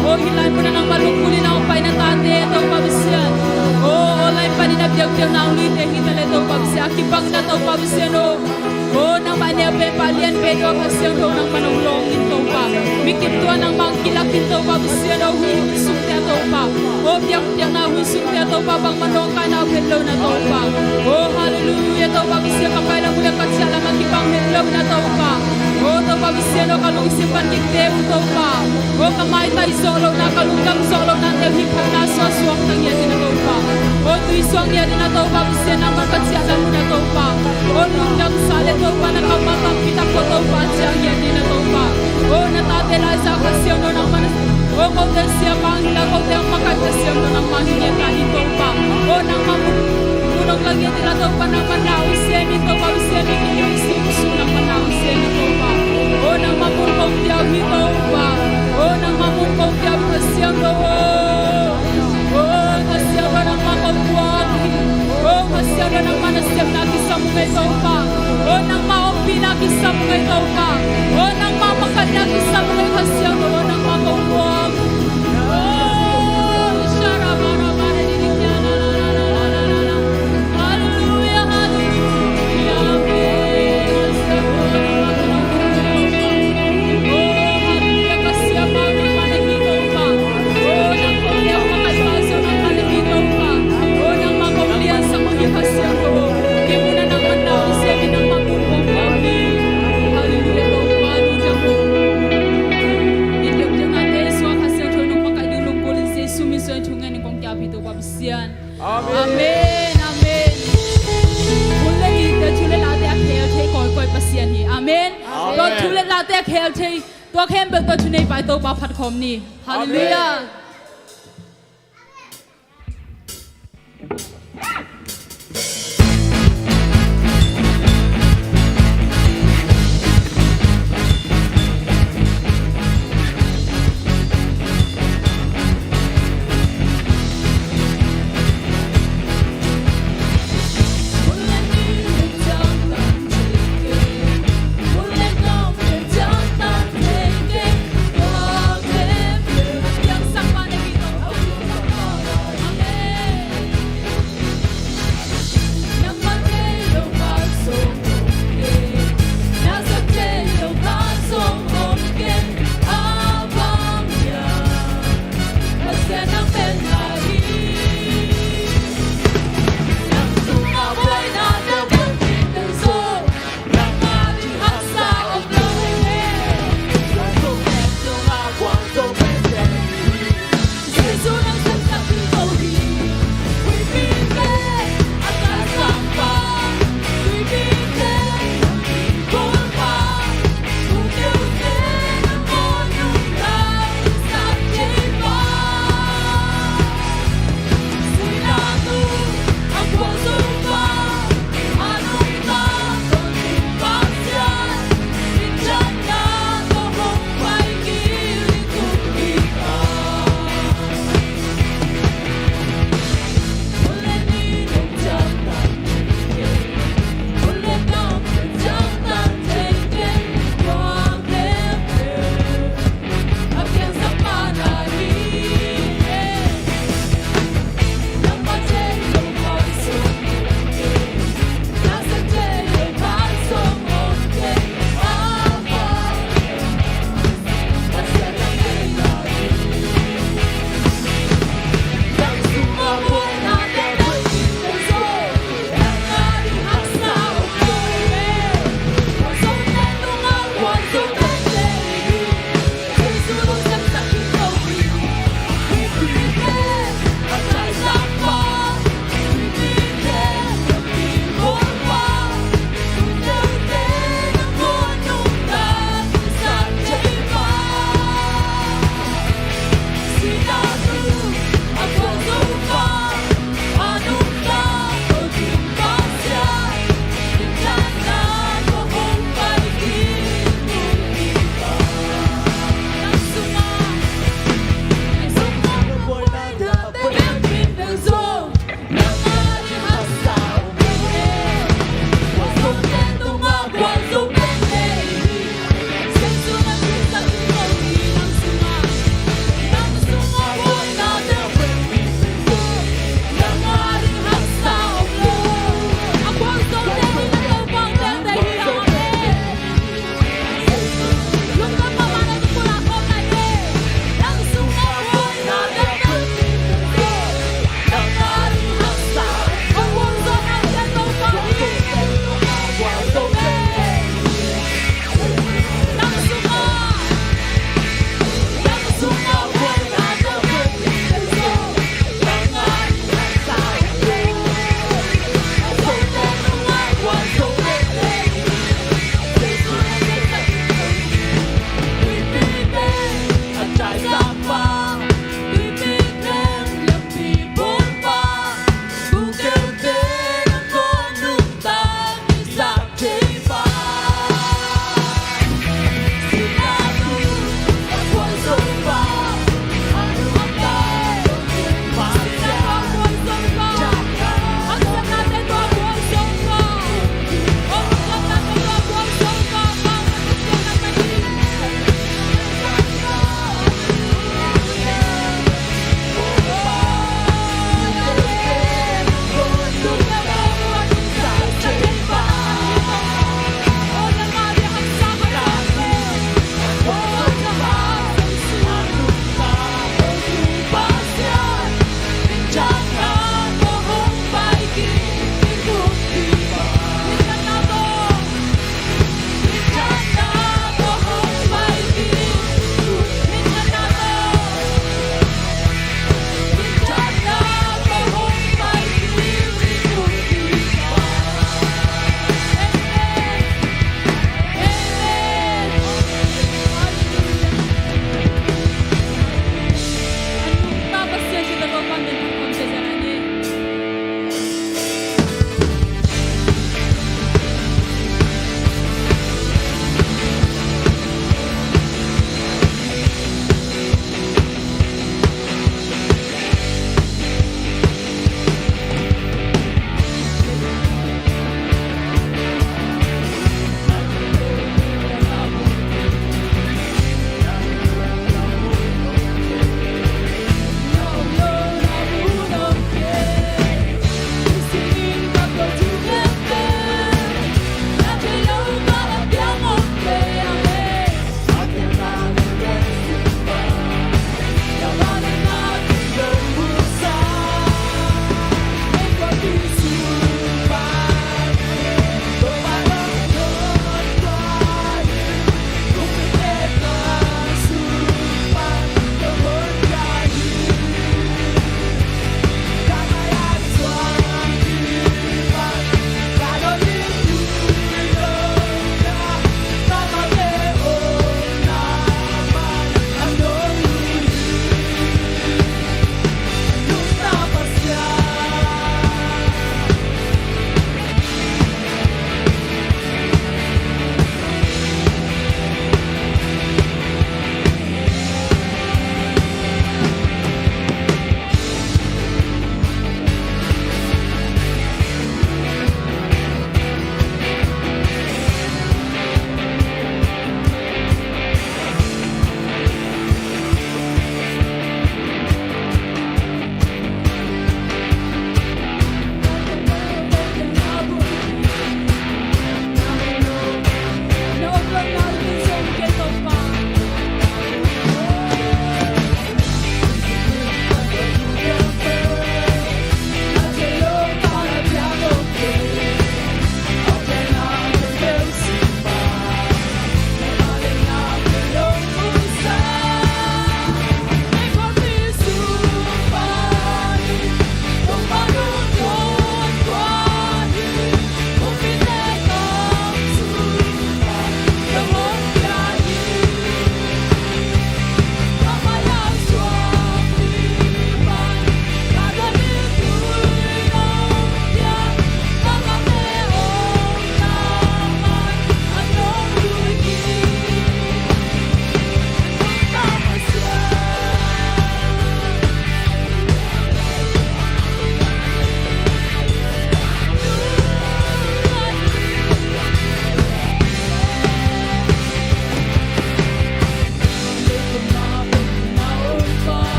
Oh, hilay mo na ng malungkulin ang upay na tate, ito pabisyan. Oh, olay pa rin na biyag-biyag na ulit, hitala ito pabisyan. Akibang na ito pabisyan, oh, nang manepe palian pedo kasyan do nang manulongin to pa. Mikit tuan nang mangkilakin to pabisyan, oh, sukte to pa. Oh, biyag-biyag na sukte to pa, bang manong ka na hello na to pa. Oh, hallelujah, to pabisyan, kapailang mula katsala, makibang hello na to pa. Oh, to pabisyan, oh, kalung isipan kiktew to pa. Oh, kamay tayo solo na, kalunggang solo na, hipong na swaswak ng yan na to pa. Oh, tuiswang yan na to pabisyan, ang makatsala mo na to pa. Oh, lunggang sale to pa, nakamatang pitak ko to pa, siyang yan na to pa. Oh, natatela sa kasyon no ng manas. Oh, kau siya panghila, kau tiyang makakasyon no ng mahinya kanin to pa. Oh, nang mamunong lang yan nila to pa, nang manawis yan ito, pawis yan ito, yung isimuso ng manawis yan ito pa. Oh, nang mamunong tiyaw ito pa. Oh, nang mamunong tiyaw kasyon no. Oh, kasyon no ng makabuwag. Oh, kasyon no ng manasyam na kisam mo ito pa. Oh, nang maumpi na kisam mo ito pa. Oh, nang mamakal na kisam mo kasyon no ng makabuwag. Oh, sharabara dinikyan na. Hallelujah, hallelujah. Oh, hallelujah, kasya managito pa. Oh, nang kumliang makaipaso ng managito pa. Oh, nang makumliang sa mga kasya ko. Di mo na naman nausemi ng mamulong kami. Hallelujah, Lord, hallelujah po. Idyok-dyok natin, suwa kasya ko nung makaidulungkulin sa sumiso ang tungan ng kong kiapito pabisiyan. Amen, amen. Mulai kita tulen late akhel thay koi pasian hi. Amen. To tulen late akhel thay to khem bel to tunai pai to pa phat khom ni. Hallelujah. Yang sang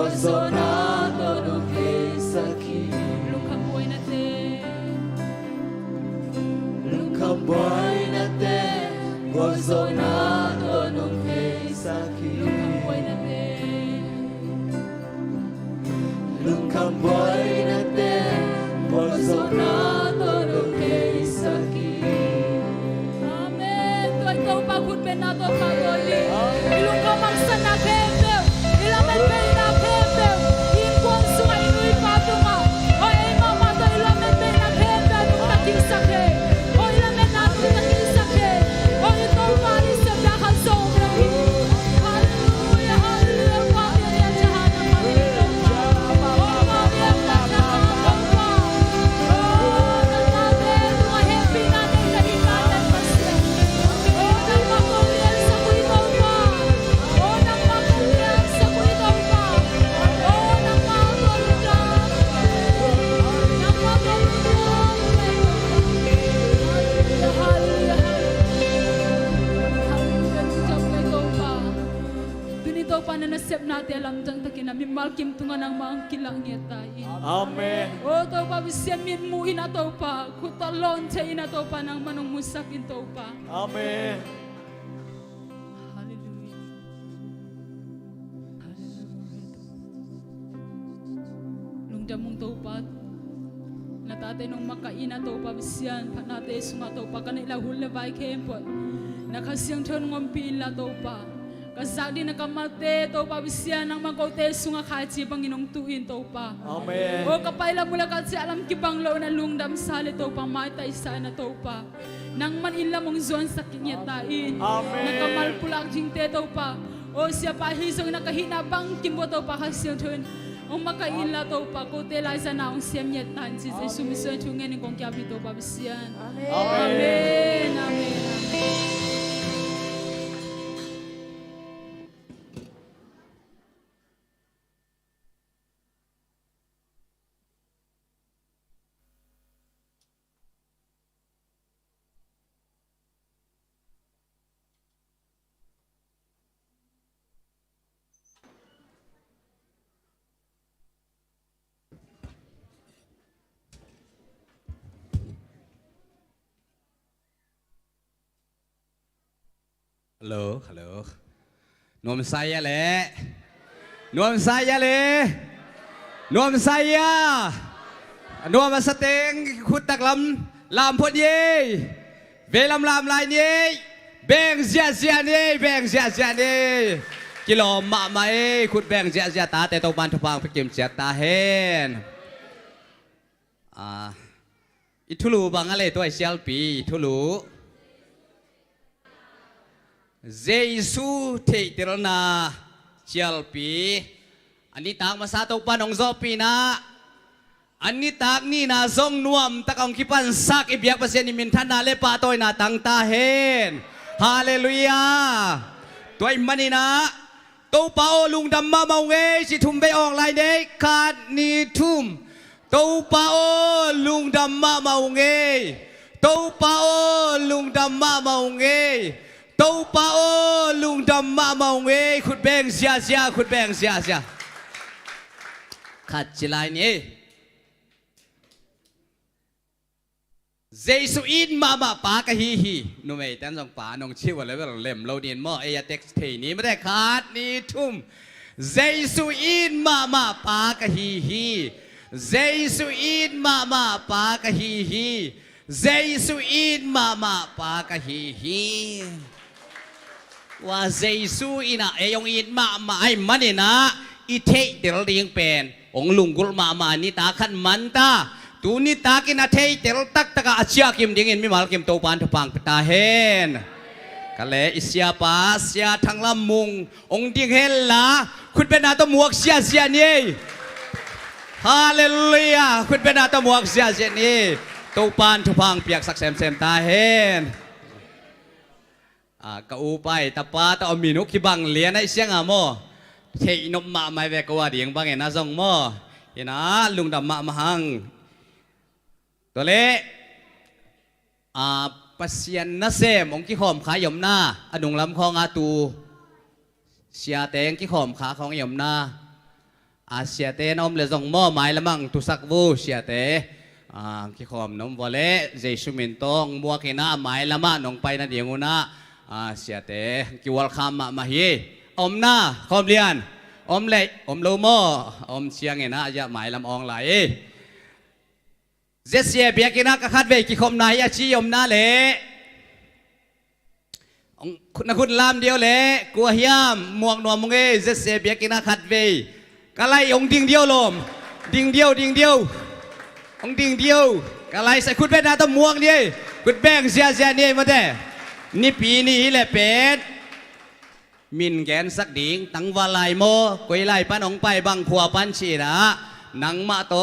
Bozonado no case aqui Lungkang buhay natin Lungkang buhay natin Bozonado no case aqui Lungkang buhay natin Lungkang buhay natin Bozonado no case aqui Amen Tuhan kau pakut benato pagoli Ilung kau mangsa na kembel Ilamen beli na kembel Inkuan sungai inui patunga O mama to ilamen beli na kembel Nung taking sake O ilamen na nung taking sake O ito mali sa belakang sombra Hallelujah, hallelujah Wabia ya jahana malito O wabia ya jahana pa O nanabe Nung happy na nang kalikatan masya O nang makulian sa kuitaw pa O nang makulian sa kuitaw pa O nang makulian Nang makulian Hallelujah, hallelujah Hallelujah, tujab kay ikaw pa Dunito pa na nasip natin alam dyan takin namin malkim tunga ng mga kilang ngiyatain Amen O to pa bisyan min mo inato pa kutalon sa inato pa ng manong musak into pa Amen Hallelujah Lungdam mong taupat natatay nung makaina to pa bisyan panatay sumato pa kanila hulabay kempot nakasiyang ton ngompin la to pa kasagdi nakamate to pa bisyan ng magkote sunga kachi Panginoong tuin to pa Amen O kapayla mula kasi alam kibang law na lungdam sali to pa matay sana to pa nang manila mong zon sa kinyatain Amen. nakamalpulak jingte to pa o siya pa hisong nakahinabang kimbo to pa kasi yun o makaila to pa kote lai sa naong siyam nyatan si sumisuan chungen kong kyabi to pa bisyan Amen Amen Amen Amen Halo, halo. Nom saya le. Nom saya le. Nom saya. Nom masateng kutak lam pot ye. Velam lam lain ye. Beng zia zia ne, beng zia zia ne. Kilo mak mai kut beng zia zia ta te tau ban tupang pekim zia ta hen. Itulu bang ale tu ai sial pi itulu. Jesu teiterna cialpi ani tak masato panong zopi na ani tak ni na zong nuam takang kipan sak ibiak pasien imintan na lepa toy na tang tahen haleluya toy manina to pao lung damma maunge si tumbe ong lai ne kat ni tum to pao lung damma maunge to pao lung damma maunge Tau pao lung dam ma mau nge khut beng sia sia khut beng sia sia khat chilai ni Jesu in mama pa ka hi hi no mei tan song pa nong chiu le lem lo dien mo e ya text thei ni maได้khat ni thum Jesu in mama pa ka hi hi Jesu in mama pa ka hi hi Jesu in mama pa ka hi hiว่าเจซูอีน่ะเอยองอินมาไอ้มันนี่นะอีเทเดลเลียงเป็นองลุงกุลมานี่ตาขันมันตาตูนี่ตากินอาเทเดลตักตะกะอาเชียกิมเดียงอินไม่มาลกิมโตปานทปังปตาเฮนกะเลอิเสียป้าเสียทางลำมุงองเดียงเฮลละคุณเป็นอาตมวกเสียเสียนี่ฮาเลลูยาคุณเป็นอาตมวกเสียเสียนี่โตปานทปังเปียกสักเซมตาเฮนกะอูไปตาป้าตาอมีนุกขี้บังเลียนไอเสียงอ่ะโมเทอินมมาไม่เวกว่าเดียงบังเอ็นนะซองโมเห็นนะลุงดำมาหังตัวเละปัสยันนะเซมองกี้หอมขายมหน้าอดุงลำคองอาตูเสียแตงกี้หอมขาของยมหน้า อาเสียเตนอมเลจงหม้อไม้ละมังตุสักวูเสียเตกิขอมน้องวอลเล่เจสุมินตงบัวกินาไม้ละมะน้องไปนะเดียงอุนะเสียเตกิวอลคำมาฮีอมนาคอมเลียนอมเล่อมโลโมอมเชียงเงนะจะไม้ลำอองไหลเจเสียเบียกินากขัดเวกิคมนายอาชีอมนาเล่นักคุณลามเดียวเล่กัวเฮียมมวงนวมมงเอเจเสียเบียกินาขัดเวกะไลองดิ่งเดียวลมดิ่งเดียวองดิ่งเดียวกะไลใส่คุณเป็นนาตะมวงเนี่ยคุณแบงเสียเนี่ยมาแต่นี่ปีนี้แหละเป็ดมินแกนสักดิ่งตั้งวาลายโมกุยไลปันองไปบังขัวปันชีนะนังมาโต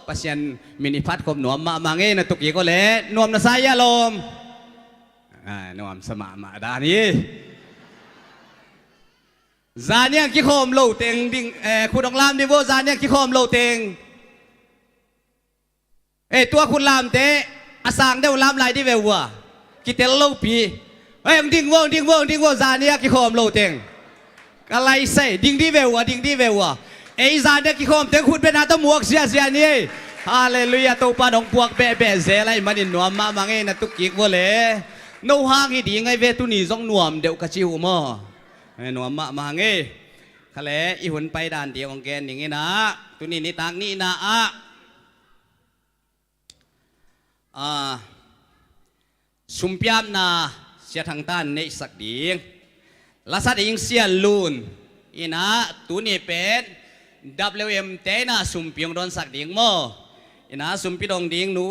ปัสยันมินิพัดคมหนวมมามังเอนะตุกี้ก็เละนวมนะสายาลมนวมสมามาดานี้จานเนี่ยกี่คมโลเต็งดิ่งคุณองลามดิโวจานเนี่ยกี่คมโลเต็งตัวคุณลามเตะอาสางเดวลามลายที่เววัวกิเตลโลปีดิ่งวัวจานเนี่ยกี่คมโลเต็งกะไรใส่ดิ่งที่เววัวจานเนี่ยกี่คมเต็งคุณเป็นอาตมวกเสียนี่ฮาเลลูยาตัวปานองพวกเบะเซไรมันนวมมามังเอนะตุกิกวัวเล่โนฮางอีดีไงเวตุนีจ้องนวมเดี๋ยวกระชิวมอนวมมามังเอขะเลอีหุ่นไปด่านเดียวของแกนอย่างงี้นะตุนีนี่ต่างนี่นะสุมพิามนาเสียทางต้านในสักดีลาสัดยิงเสียลูนอีนะตัวนี้เป็น WM เตนะสุมพิงโดนสักดีงโมอีนะสุมพิดงดิงหนู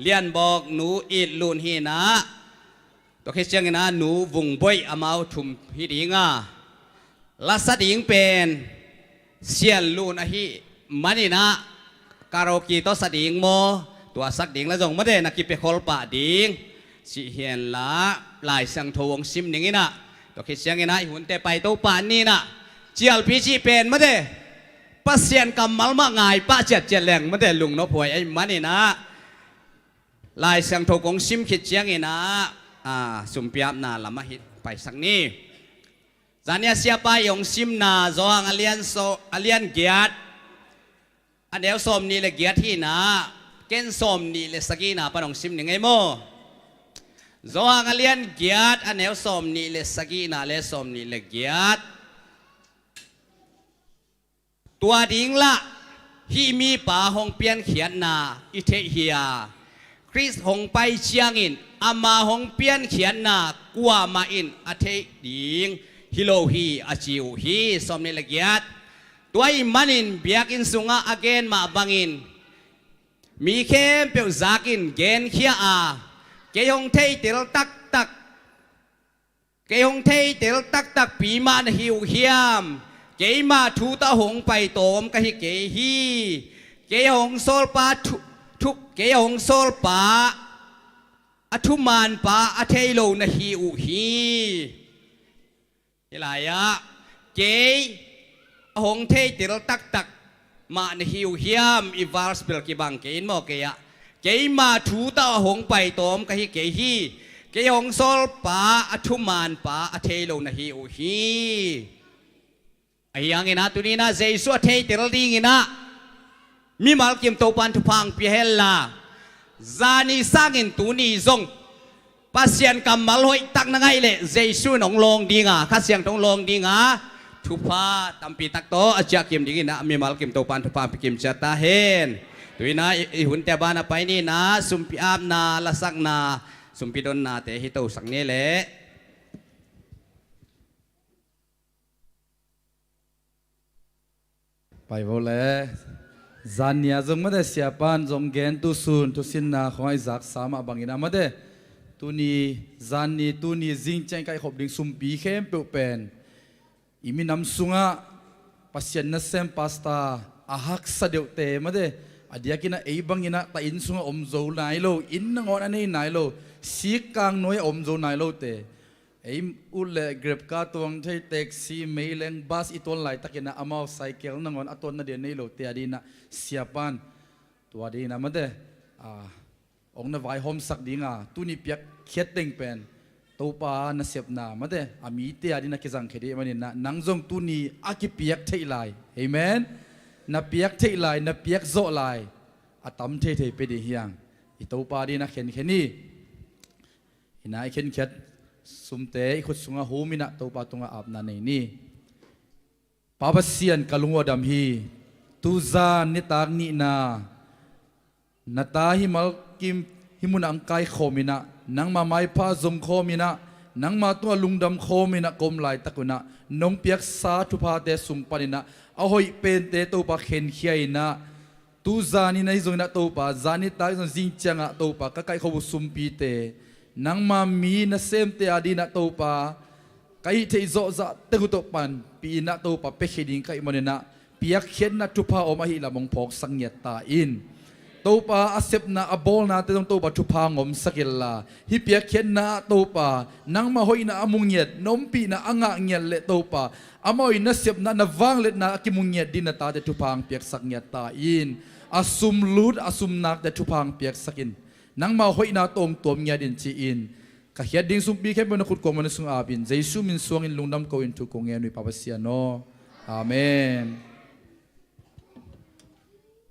เลียนบอกหนูอีดลูนฮีนะตัวเคสยังนะหนูวงบอยอามาทุมฮีดิงลาสัดยิงเป็นเสียลูนอะฮีมันนี่นะการโอกีตัวสัดยิงโมตัวสักดิ่งแล้วจงไม่ได้นักกิเปคอลปะดิ่งสิเห็นละลายสังทวงซิมอย่างนี้นะตัวคิดเสียงนี้นะหุ่นแต่ไปตัวป่านนี้นะเจียลพีจีเป็นไม่ได้ป้าเสียนกำมัลมาง่ายป้าเจ็ดแหลงไม่ได้ลุงนพวยไอ้มันนี่นะลายสังทวงซิมคิดเสียงนี้นะสุมเปียบนาละมาฮิตไปสักนี้จานนี้เสียไปยงซิมนาจองอเลียนเกียรติอันเดียวสมนี่เลยเกียรติที่นะเกณฑ์สมนี่เลสกีนาปนองซิมยังไงโมโซางเลียนเกียรติอันเอวสมนี่เลสกีนาเลสมนี่เลเกียรติตัวดิ่งละฮีมีป่าหงเปียนเขียนนาอิเทเฮียคริสหงไปเชียงอินอามาหงเปียนเขียนนากว่ามาอินอเทดิ่งฮิโลฮีอาจิวฮีสมนี่เลเกียรติตัวอิมันอินเบียกินสุงาอเกนมาบังอินมีเข้มเปียวจากินเกณฑ์เขียเกยงเทยเตลตักเกยงเทยเตลตักปีมานหิวเขียมเกยมาทูตาหงไปโตมกะฮิเกฮีเกยงโซลปาทุกเกยงโซลปาอทุมานปาอเทโลนะฮิวฮีอะไรเกยหงเทยเตลตักมาในฮิวเฮียมอีวาร์สเปลกิบังเกนโมเกียเกยมาทูตาหงไปตอมกะฮิเกฮีเกยหงโซลปาอทุมานปาอเทโลนะฮิวฮีไอ้ยังไงนะตัวนี้นะเจสุอเทเตลดิงินะมีมาลกิมโตปันทุพังพิเฮลลาจานิสังอินตัวนี้ซงปัสยันกำมาลอยตักนังไงเลยเจสุนองลงดิงาข้าเสียงตองลงดิงาทุพาตัมปีตักโตอาจจะกิมดิงนะมีมาลกิมโตปันทุพังพิกิมจัตตาเฮนตัวนี้นะหุ่นเตบานาไปนี่นะสุมพิอาบนาละสักนาสุมพิดนนาเตหิโตสักนี้แหละไปโวเลจานเนี่ยจงไม่ได้เสียปานจงเกณฑ์ตุสุนตุสินนาของไอ้จักสามบังอินาไม่ได้ตุนี้จานนี้ตุนี้จิงใจใครขบดิ่งสุมปีเข้มเปลวเป็นอิมินำสุงะปัสยันนัสเซมพาสตาอาหักสะเดียวเตะไม่ได้อดียกินะไอ้บังอินะแต่อินสุงะอมโจนายโลอินนังอนอันนี้นายโลสีกางน้อยอมโจนายโลเตไอ้อุลเล่เก็บกาตัวงที่แท็กซี่เมล์เลงบัสอีตัวไหลตะกินะอามาไซเคิลนังอนอัตัวนั่นเดียนี่โลเตอดีนะเสียปันตัวดีนะไม่ได้องค์นวายโฮมสักดิ่งตุนี่เปียกเขียดเต็งเป็นตัวปานเสียบนาไม่ได้อามีเตอดีนะกิจังเคดีมันนี่นะนังจงตุนี่อากิเปียกเทไลเอเมน na piak thei lai na piak zo lai atam thei thei pe di hiang i to pa di na khen kheni ina I khen khet sumte I khut sunga humina to pa tunga ap na nei ni pabasian kalungwa dam hi tu zan ni tak ni na nata hi mal kim himun ang kai khomina nang mamai pa zum khomina nang ma tu lungdam khomina kom lai takuna nong piak sa thu pa te sum panina ahoi pen te to pa khen khiaina tu zani nai zoina to pa zani ta zon jing changa to pa ka kai khobu sum pi te nang ma mi na sem te adina to pa kai te zo za te hu to pan pi na to pa pe kheding kai monena piak khen na thu pa om hi la mong phok sangyat ta in to pa asep na abol na te to pa thu pa ngom sakilla hi piak khen na to pa nang ma hoi na amung yet nom pi na anga ngel le to pa amoi na sep na wang let na kimung yet din na ta te thu pang piak saknyat ta in asum lut asum nak te thu pang piak sakin nang ma hoi na tong tom nya din chi in ka hiat ding sum pi khe bon khut ko mon sung abin jesu min suang in lungdam ko in thu ko nge nui papasia no amen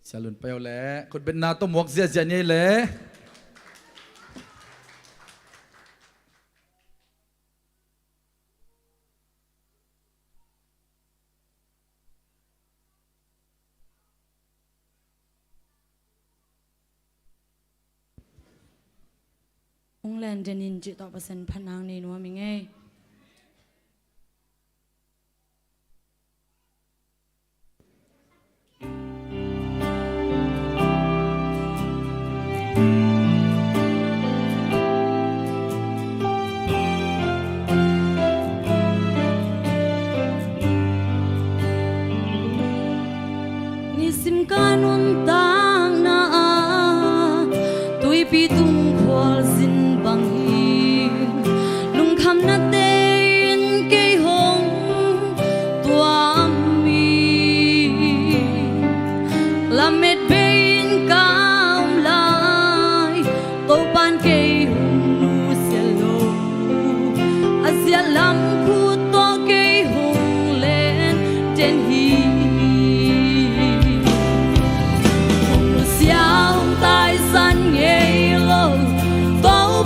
salun payo le khut ben na to mok zia zia ne leองแลนเดนินจิตต่อเปอร์เซ็นต์พนังนี่นัวมิงเอ้นิสิมกานุนตางนาตุยปีตุงพอสินบังฮีลุงคำนาเตนเกยหงตัวมีละเม็ดเบนกามลายโตปานเกยหงนูเสียโลอาเสียลำคูโตเกยหงเลนเจนฮีHãy subscribe cho kênh Ghiền Mì Gõ Để không bỏ lỡ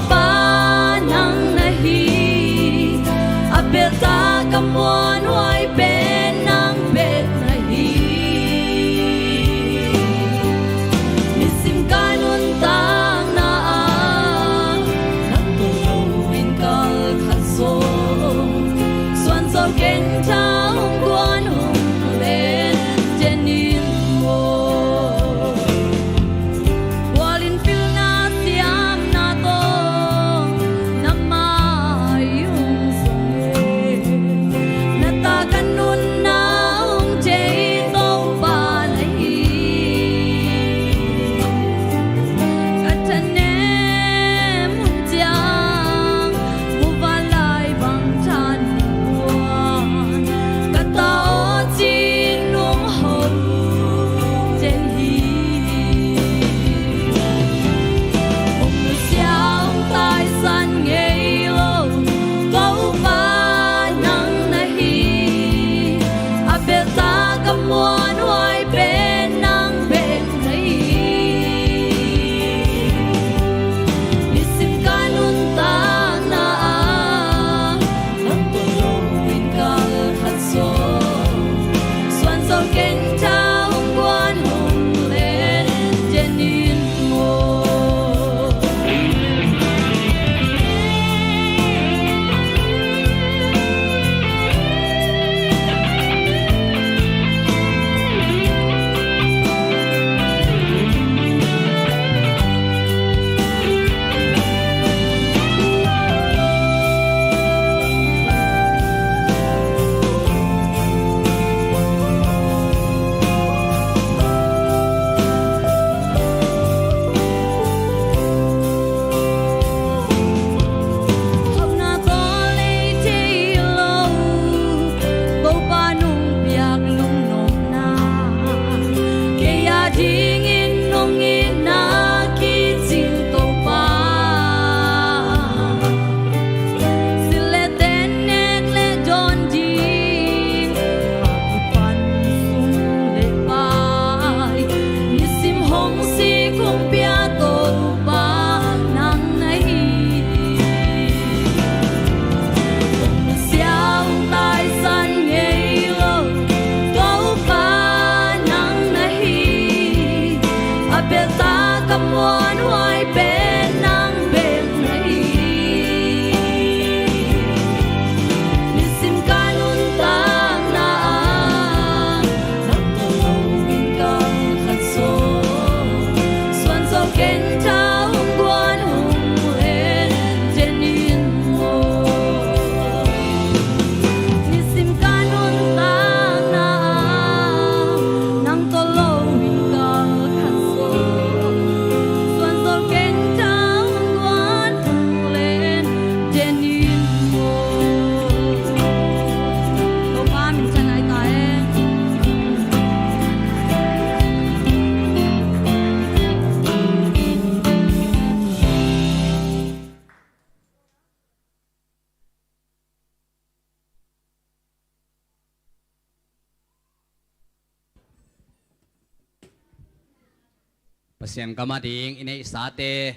pasien kamading inay isate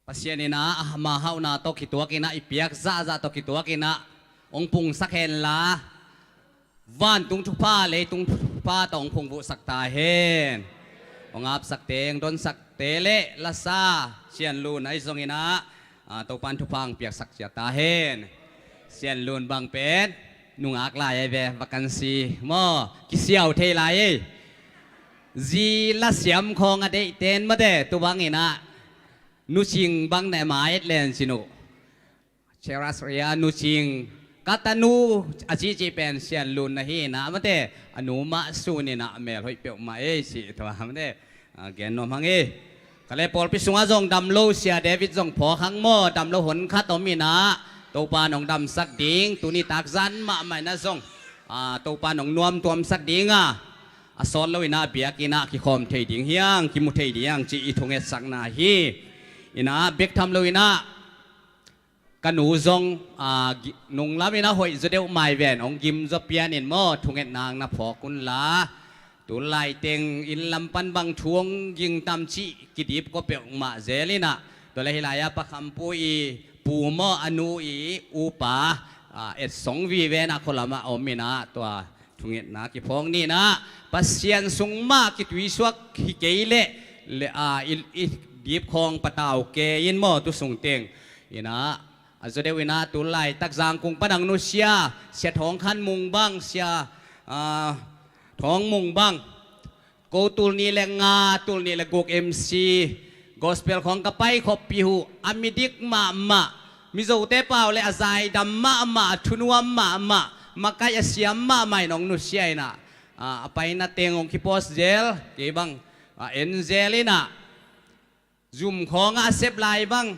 pasien ina mahaw na to kitua kina ipiak za to kitua kina ong pung sakhen la van tung thupa le tung pa tong phung bu sakta hen ong ap sakteng don sakte le la sa sian lu nai zong ina to pan thupang piak sak sia ta hen sian lun bang pen nung ak lai ai ve vacancy mo kisiao thei lai ji la siam khong ade ten ma de tu bang ina nu ching bang ne mai len sinu cheras ria nu ching katanu aji ji pen sian lun na hi na ma de anu ma su ni na mel hoi pe ma e si to ma de gen no mang e kale pol pi sunga jong dam lo sia david jong pho khang mo dam lo hon kha to mi na to pa nong dam sak ding tu ni tak zan ma mai na jong to pa nong nuam tuam sak ding asol lo ina bia kina ki khom thei ding hiang ki mu thei ding chi i thonge sak na hi ina bek tham lo ina kanu zong nung lam ina hoi zo deu mai ven ong gim zo pian in mo thunget nang na pho kun la tu lai teng in lam pan bang thuang ging tam chi ki dip ko pe ma zelina to le hilaya pa khampu i pu mo anu i upa et song vi ven a kholama omina to thunget na ki phong ni na pasien sung ma ki tui suak hi keile le i dip khong pataw ke in mo tu sung teng ina azo de wina tu lai tak jang kung panang nu sia thong khan mung bang sia thong mung bang ko tul ni le nga tul ni le gok mc gospel khong ka pai khop pihu amidik ma mi zo te paw le azai dam ma thunuam ma makai asiam ma mai nong nu sia ina apai na tengong ki post gel ke bang enzelina zoom khong a sep lai bang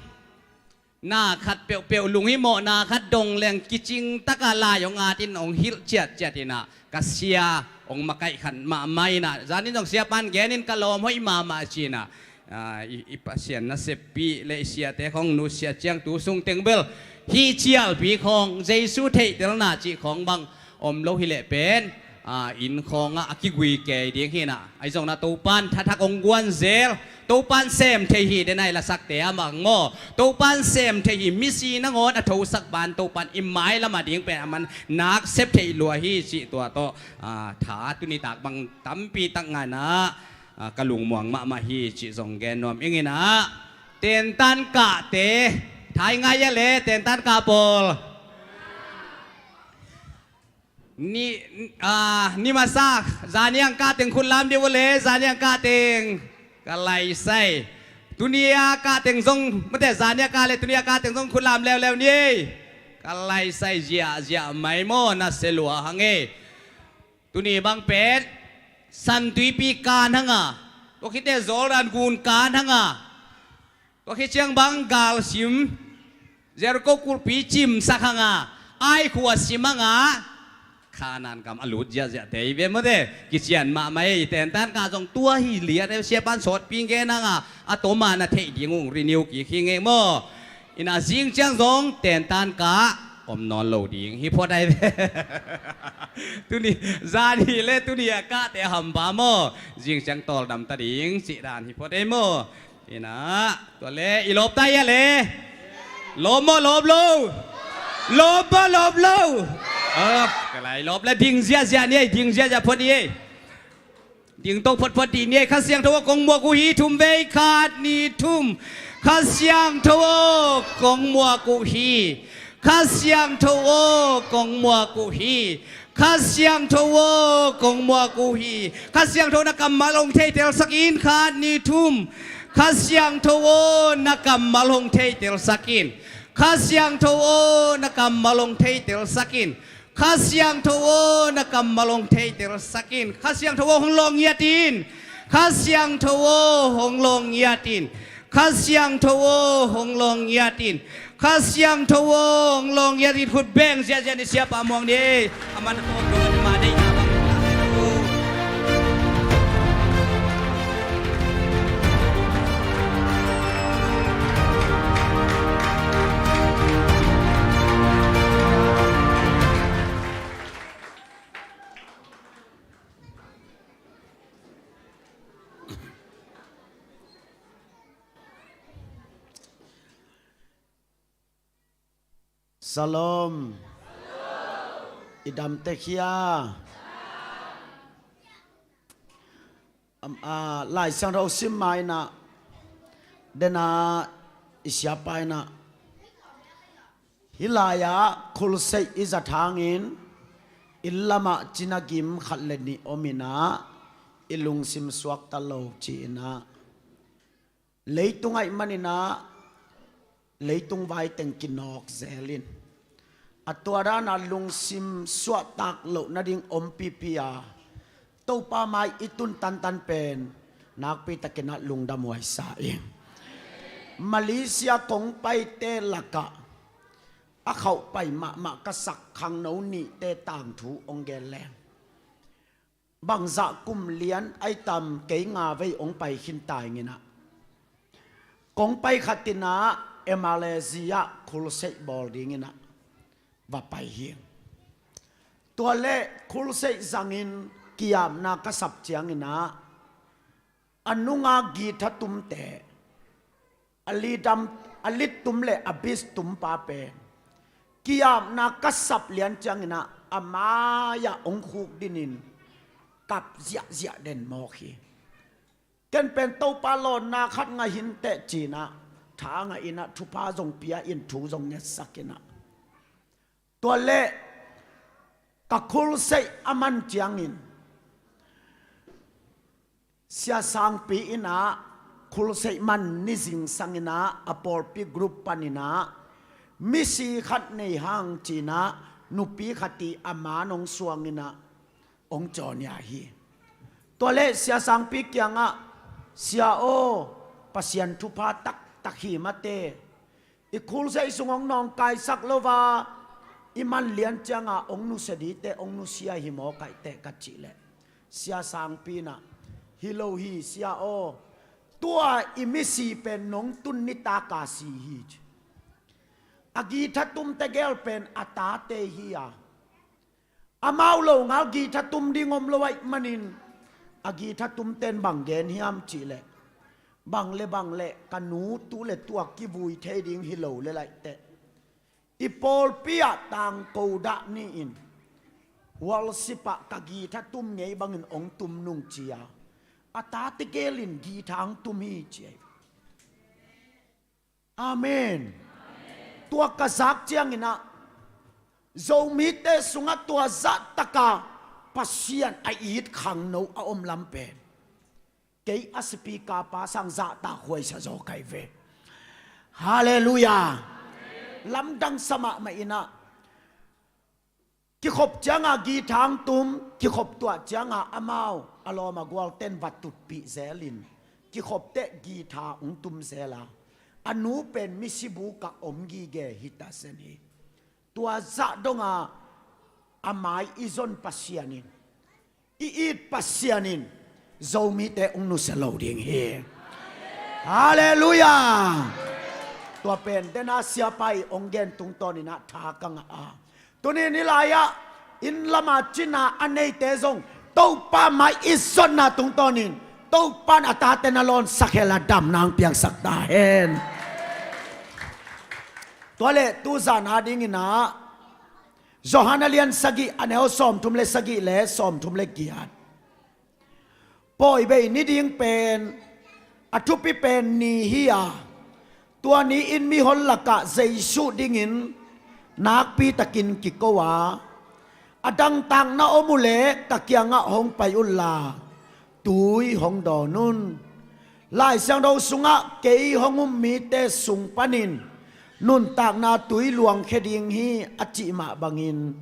นาขัดเปียวลุงหิโมนาขัดดงแรงกิจิงตะกาลายองอาตินองฮิลเจียตินะกัสเซียองมาไก่ขันมาไม่นะจานินองเสียปันแกนินกะลอมห้อยมาจีนะอีปัสเซียนนะเซปีเลเซียแต่ของนูเซียเจียงตูซุงเต็งเบลฮีเจียลปีของเจสุเทเดลนาจีของบังอมโลหิเลเป็นอินของอากิกุยแกเดียงฮีนะไอจงนาตูปันทักองกวนเซลตูปันเซมเทหีเดนายละสักเตะมังโมตูปันเซมเทหีมิซีนังอดอทูสักบานตูปันอิมไม้ละมาดิ้งเป็นมันนักเซฟเทลัวฮีสิตัวโตถาตุนิตากบังตั้มปีตั้งงานนะกะลุงมวงมาฮีจิจงแกนนวมเองนะเตนตันกะเตทายง่ายยะเลเตนตันกะปอลนี่มาซากจานียงกาเต็งคุณลามดิวเลจานียงกาเต็งกะไลไซตุนียากาเต็งซงไม่แต่จานียกาเลยตุนียากาเต็งซงคุณลามแล้วนี่กะไลไซเจียไม่โมนัสเซลัวหังเอตุนีบางเป็ดสันตุยปีการหังตัวคิดแต่โซลันกูนการหังตัวคิดเชียงบังกาลซิมเจรโกกุลปีจิมสักหังไอขวดซิมังขานันกำอลุดเยอะๆแต่อีเวนต์เมื่อเดกิจยันมาไม่แต่ตันการจงตัวหิเลียเสียบ้านสดพิงแกนังอะตัวมานะเทยิงงรีนิวกี่คิงเองมั่วอินาซิงเจียงจงแต่ตันกาอมนอนโหลดิงฮิพอได้ตุนี่ซาดีเล่ตุนี่กะแต่หำบามั่วซิงเจียงตอลดำตาดิงสิดานฮิพอได้มั่วอินาตัวเล่อีลบได้ยะเล่ลบมั่วลบลูลบบ่ลบลูก็ไหลลบแล้วดิ่งเสียเนี่ยดิ่งเสียจะพอดีดิ่งตกพอดีเนี่ยข้าเสียงทว่ากงมัวกูฮีทุ่มเวขาดนี่ทุ่มข้าเสียงทว่ากงมัวกูฮีข้าเสียงทว่ากงมัวกูฮีข้าเสียงทว่ากงมัวกูฮีข้าเสียงทวนักกรรมมาลงเทเตลสักอินขาดนี่ทุ่มข้าเสียงทวนักกรรมมาลงเทเตลสักอินข้าเสียงทวนักกรรมมาลงเทเตลสักอินข้าเสียงทวนักกรรมมาลงเทเตลสักินข้าเสียงทวหงลงยาตินข้าเสียงทวหงลงยาตินข้าเสียงทวหงลงยาตินข้าเสียงทวหงลงยาตินขุดแบงเสียนี่เสียปามองนี่อามันโตโดนมาได้ยัง Salam idam tekia lai sang rau sim mai na dena isiapai na hilaya khulsei izathangin illama chinagim khatleni omina ilung sim suak talo china leitungai manina leitung vai teng kinok zelin atwara na lung sim suak tak lo na ding ompipia to pa mai itun tan tan pen nakpi takena lung damwai sa ing Malaysia kong pai te laka a khau pai ma ka sak khang no ni te tang thu ong gen leng bang za kum lian ai tam ke nga vei ong pai hin tai ngina kong pai khatina e Malaysia khul sei bol dingina va pai hieng to le khul sei zangin kiam na ka sap chiangina anunga gi thatum te alidam alit tum le abis tum pa pe kiam na kasap lian changina amaya ong khuk dinin kap zia den mo khi ken pen to pa lon na khat nga hin te china tha nga ina thu pa jong pia in thu jong ne sakina to le ka khul sei aman chiangin sia sang pi ina khul sei man ni jing sangina apor pi group panina misi khat nei hang china nupi khati ama nong suangina ong chonya hi tole sia sang pi kyanga sia o pasian thu pa tak tak hi mate i khul sei sungong nong kai sak lova iman lian changa ong nu sedi te ong nu sia hi mo kai te ka chi le sia sang pi na hilo hi sia o tua imisi pen nong tun ni ta ka si hi agi thatum te gel pen ata te hiya amau lo ngal gi thatum dingom lo wai manin agi thatum ten bang gen hiam chi le bang le kanu tu le tua ki vui the ding hi lo le lai te ipol pia tang ko da ni in wal sipa kagi thatum ngei bangin ong tum nung chia ata te gelin gi thang tum hi che amen tua kazak chiang ina zo mi te sunga tua za taka pasian ai it khang no a om lam pen ke aspi ka pa sang za ta khoi sa zo kai ve hallelujah lam dang sama ma ina ki khop changa gi thang tum ki khop tua changa amao aloma gwal ten vatut pi zelin ki khop te gi tha ung tum zela anu pen misibu ka omgi ge hita seni tua za donga amai izon pasianin iit pasianin zomi te ungnu seloding he hallelujah tua pen dena siapai ongen tung tonina tha kanga a tuni nilaya in lama china anei te zong to pa mai izon na tung tonin to pan atate na lon sakhela dam nang piang sakta hen toale tu zan hading ina Johanalian sagi aneo som tum le sagi le som tum le giat poi be ni ding pen atupi pen ni hiya tua ni in mi hol laka jaisu dingin nak pi takin kikowa adang tang na omule kakyanga hong payulla tui hong donun lai sang do sunga kei hongum mi te sung panin nun tak na tui luang kheding hi achi ma bangin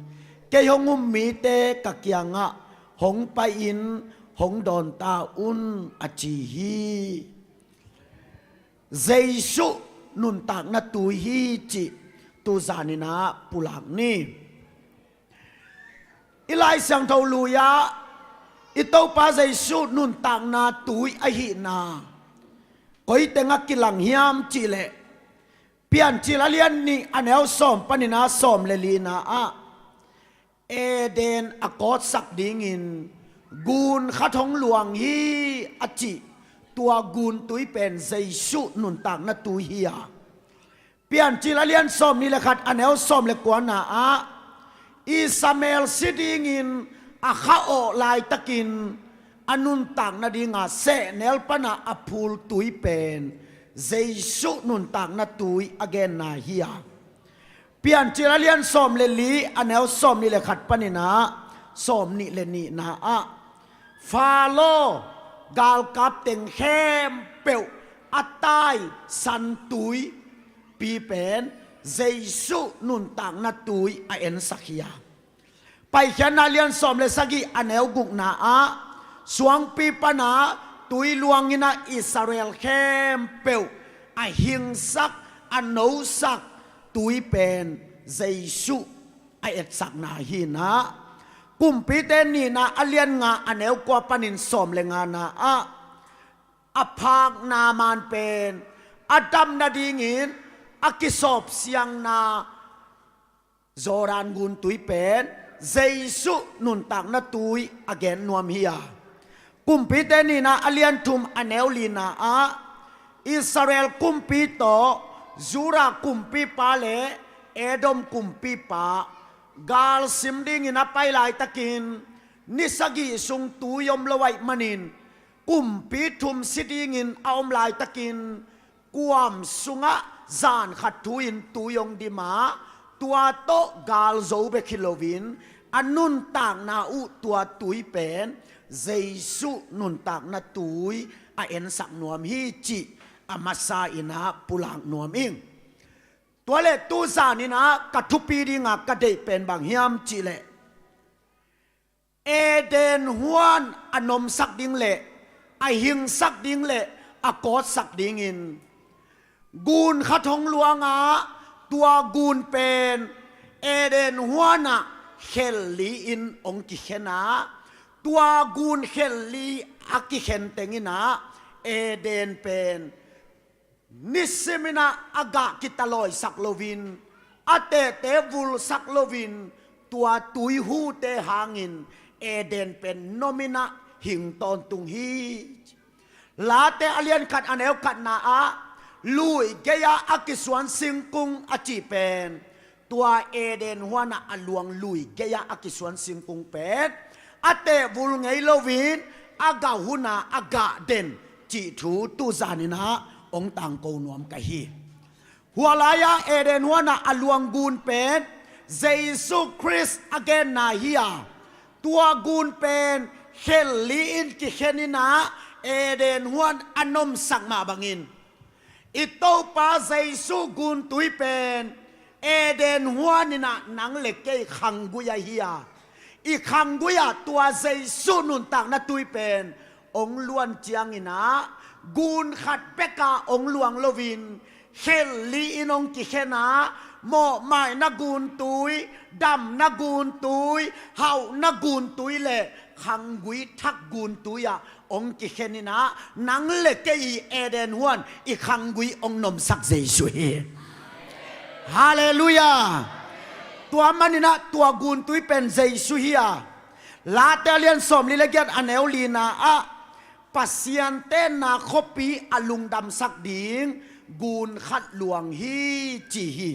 ke hongum mi te kakyanga hong pa in hong don ta un achi hi jaisu nun tak na tui hi chi tu zanina pulak ni ilai sang thau luya ito pa jaisu nun tak na tui a hi na koi tenga kilang hiam chi le pian chilalian ni anel som panina som lelina a eden akot sak dingin gun khathong luang hi achi tua gun tui pen jaisu nun tak na tu hi a เปลี่ยนจิลเลียนส้มนี่แหละขัดอันเอลส้มเลยกวนหนาอิสมาเอลซิดิงินอาข้าโอลายตะกินอนุนต่างนาดีงาเซเนลปนาอพูลตุยเป็นเจสุนุนต่างนาตุยอเกนนาเฮียเปลี่ยนจิลเลียนส้มเลลีอันเอลส้มนี่แหละขัดปนินะส้มนี่เลนี่นะฟาโลกาลกับเต็งเข้มเปียวอัตตายสันตุยปีเป็นเจสุนุนต่างนาตุยอเอ็นสักยาไปแค่นาเลียนสอมเลสกีอันเอลกุกนาสวงปีปนาตุยลวงยินาอิสราเอลเข้มเปียวหิงสักอันโนสักตุยเป็นเจสุอเอ็ดสักนาหินะกุมปีเตนีนะอเลียนงาอันเอลกว่าปนินสอมเลงานาอภากนามันเป็นอดัมนาดีงินอากิสอบเสียงนาโจรานกุนตุยเป็นเจสุนุนต่างนาตุยอเกนนวมเฮียกุมปีเตนีนะอเลียนทุมอันเอลลีนาอิสราเอลกุมปีโตจูรากุมปีปาเลเอดอมกุมปีปากาลซิมดิงินะไปลายตะกินนิสกีสุงตุยมละไวมันินกุมปีทุมสิดิงินเอาลายตะกินกวมสุงะจานขัดทุยินตุยงดิมาตัวโตกาลโจเบคิโลวินอันนุนต่างนาอุตัวตุยเป็นเจสุนุนต่างนาตุยเอ็นสักนวมฮีจิอามาซาอินาปุลังนวมอิงตัวเล็ตูซานี่นะกัทุปีดิงากระเดเป็นบางเฮียมจิเลเอเดนฮวนอนมสักดิงเลหิงสักดิงเลกอดสักดิงอินกูนขัดหงหลวงตัวกูนเป็นเอเดนหัวนะเฮลลีอินองกิเขนาตัวกูนเฮลลีอากิเขนเตงินะเอเดนเป็นนิสมินาอากากิตาลอยสักโลวินอเตเตวุลสักโลวินตัวตุยหูเตหางินเอเดนเป็นโนมินาหิงตอนตุงฮีลาเตอเลียนขัดอันเอลขัดนาลุยเกียอากิสวนสิงกุงอจิเป็นตัวเอเดนหัวนาอลวงลุยเกียอากิสวนสิงกุงเป็ดอเตวุลไงโลวินอากาหุนาอากาเดนจิทูตุจานินะองตังโกนวมกะฮีหัวลายาเอเดนหัวนาอลวงกูนเป็ดเจสุคริสอเกนนาฮียตัวกูนเป็นเฮลลีอินกิเฮนินะเอเดนหัวอนมสักมาบังอินอิโตปาเจสุกุนตุยเป็นเอเดนหัวนี่นะนังเล็กเกยขังกุยาเฮียอีขังกุยาตัวเจสุนุนต่างนาตุยเป็นองล้วนเจียงอินะกุนขัดเปกาองหลวงโลวินเฮลลีอินองกิเขนาโมไม่นากุนตุยดำนากุนตุยเฮานากุนตุยเล่ขังกุยทักกุนตุยองกิเขนินะนังเล็กเกยเอเดนฮวนอีขังกุยองนมสักเจสุเฮฮาเลลูยาตัวมันนี่นะตัวกุนตุยเป็นเจสุเฮียลาเตเลียนสมลิเลเกียนอันเอลลีนาปัสยันเตนาคปีอลุงดำสักดิงกุนขัดหลวงฮีจีฮี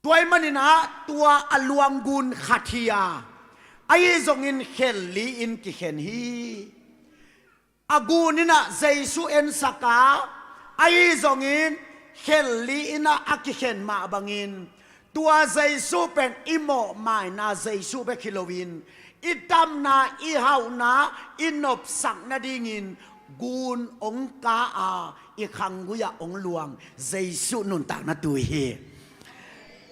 ตัวมันนี่นะตัวอลวงกุนขัดเฮียไอ้จงอินเฮลลีอินกิเฮนฮีอากูนี่นะเจสุเอ็นสักาไอ้จงอินเฮลลีอินะอากิเฮนมาบังอินตัวเจสุเป็นอิโมไม่นาเจสุเป็นคิโลวินอิดำนาอิฮาวนาอินบสักนาดิงินกูนองกาอีขังกุยาองหลวงเจสุนุนต่างนาตุยเฮ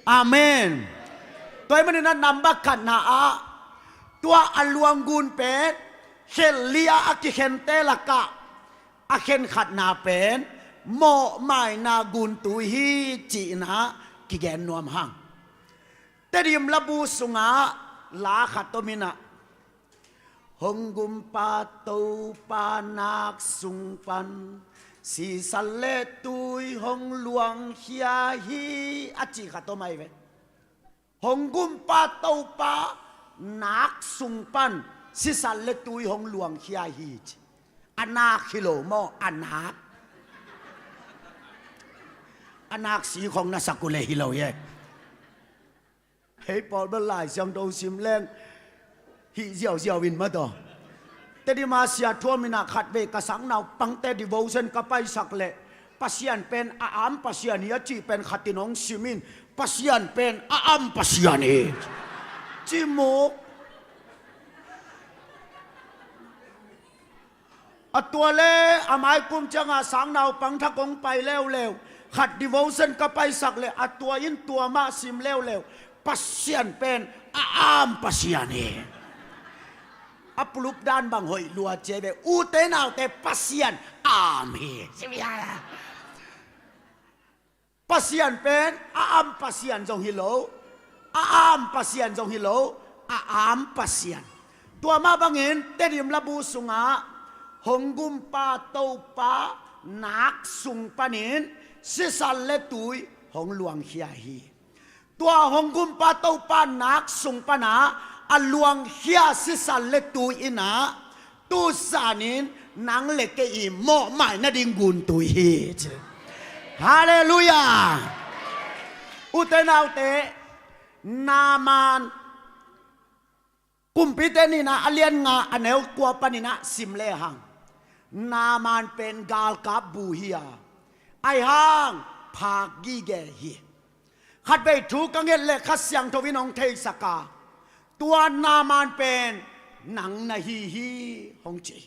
อาเมนตัวมันนี่นะนำบักขันนาตัวอลวงกุนเป็นเฮลลียอากิเฮนเตลกะอาเคนขัดนาเป็นโมไม่นากุนตุฮีจีนะกิแกนนวมหังแต่ดิมระบุสุงาลาขัดตมินะหงกุมปาตูปานักสุงปันสีสันเลตุยหงหลวงเฮียฮีอาจิขัดตไม่เวหงกุมปาตูปานักสุงปันสิสันเลตุยหงหลวงเฮียฮีอนาคิโลโมอนาค อนาคสีของนาสกุเลฮิโลเยเฮ้ยปอดเบลไลเสียงโดซิมแรงฮิเจียวเจียววินมาต่อแต่ดีมาเสียทั่วมินาขัดเวกสังนาวปังแต่ดีโวเซนกับไปสักเละปัสยันเป็นอามปัสยันยาจีเป็นขัดตินองซิมินปัสยันเป็นอามปัสยันเอจิโมกตัวเล่อามายกุมจังอาสังนาวปังทักงไปเร็วขัดดีโวเซนกับไปสักเละตัวอินตัวมาซิมเร็วปัสยันเป็นอามปัสยันเออัปลุกด้านบางหอยลัวเจเบอูเตนเอาแต่ปัสยันอามเฮใช่ไหมฮะปัสยันเป็นอามปัสยันจงฮิโลอามปัสยันจงฮิโลอามปัสยันตัวมาบางเห็นเตดิมระบูสุงาหงกุมปาโตปานักสุงปานินสิสันเลตุยหงหลวงเฮียฮีตัวหงกุมปาโตปานักสุงปานาอลวงเฮียสิสันเลตุยอินาตูสานินนังเล็กเกอีโมไม่นาดิงกุนตุยฮีฮาเลลูยาอุเตนาวเตนามานกุมพิเตนีนะอเลียนงาอเนลกัวปนินะสิมเลหังนามานเป็นกาลกับบูเฮียไอหังภากีเกฮีขัดไปถูกกังเกลเลขัดเสียงทวินองเทสกาตัวนามานเป็นหนังนาฮีฮีฮงจี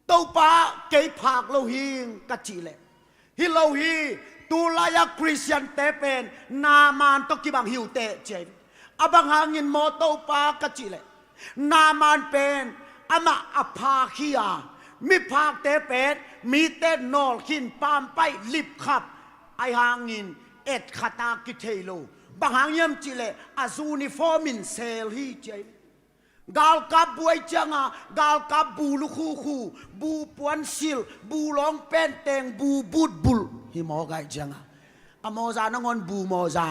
ตัวป้าเกยภาคโลหิงกัจจีเลฮิโลฮีตุลายคริสเตียนเตเป็นนามานตกิบังฮิวเตเจอบังหางินโมโตปากะจิเลนามานเป็นอามาอภาคียามีภาคเตเป็นมีเต้นนอลขินปามไปลิบขับไอหางินเอ็ดขตากิเทโลบังหางยมจิเลอาซูนิฟอร์มินเซลฮีเจกาลกับบุยจังกาลกับบูลุคูบูปวนซิลบูลองเป็นเตงบูบูดบุลฮิโมกายจังอโมซานงอนบูโมซา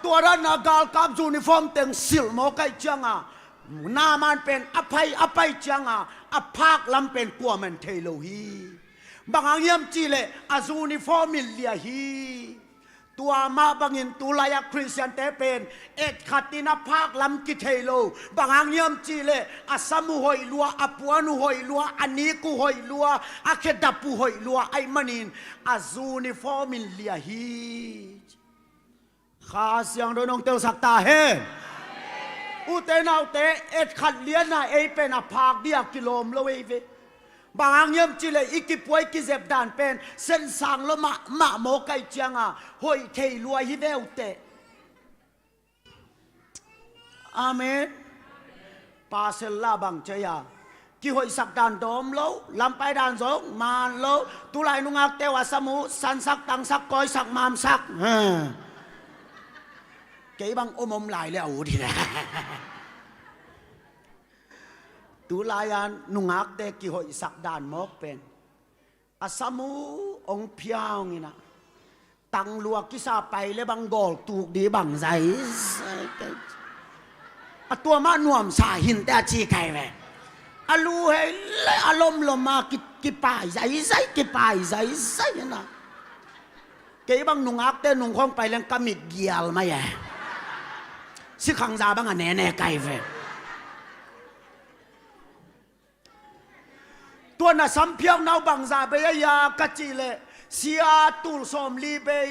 ตัวนั้นนะกาลกับยูนิฟอร์มเต็งสิลโมกายจังนามันเป็นอภัยจังอภาคลำเป็นกัวมันเทโลฮีบางอย่างจีเลอายูนิฟอร์มิลเลียฮีตัวมาบางอินตุลายคริสเตียนเตเป็นเอ็ดขัดตินาภาคลำกิเทโลบางอย่างจีเลอาสมุหอยลัวอปวนุหอยลัวอันนี้กูหอยลัวอาเคดับปูหอยลัวไอมันินอายูนิฟอร์มิลเลียฮีข้าเสียงโดยน้องเตลสักตาเฮอุเตนเอาเตเอ็ดขัดเลี้ยนนะเอเป็นอภาคเดียกิโลมละเวเวบางอย่างจิเลอีกิป่วยกิเจ็บด่านเป็นเส้นสางละมะโมไกจังหอยเทลวยฮิเวลเตอาเมนปาเซลลาบังเจียกิหอยสักด่านดอมโลลำไปด่านสองมาโลตุไลนุงักเตวสมุสันสักตังสักก้อยสักมามสักเก๋บังอมหลายแล้วทีนะตุลายันนุงักเตกิหอยสักด่านมอกเป็นอาสมุองเพียวงี้นะตังลัวกิซาไปเลยบังกอลตูกดีบังใจตัวมาหน่วมสาหินแต่จีไก่เวอลูเฮเลยอารมณ์ลมมากิปายใจกิปายใจนะเก๋บังนุงักเตนุงคงไปเรื่องกมิดเกียลมาแย่สิขังซาบังแน่ไก่เวตัวน่ะสัมเพียงนาบังซาเบียกัจจิเลเสียตูลสมลีเบย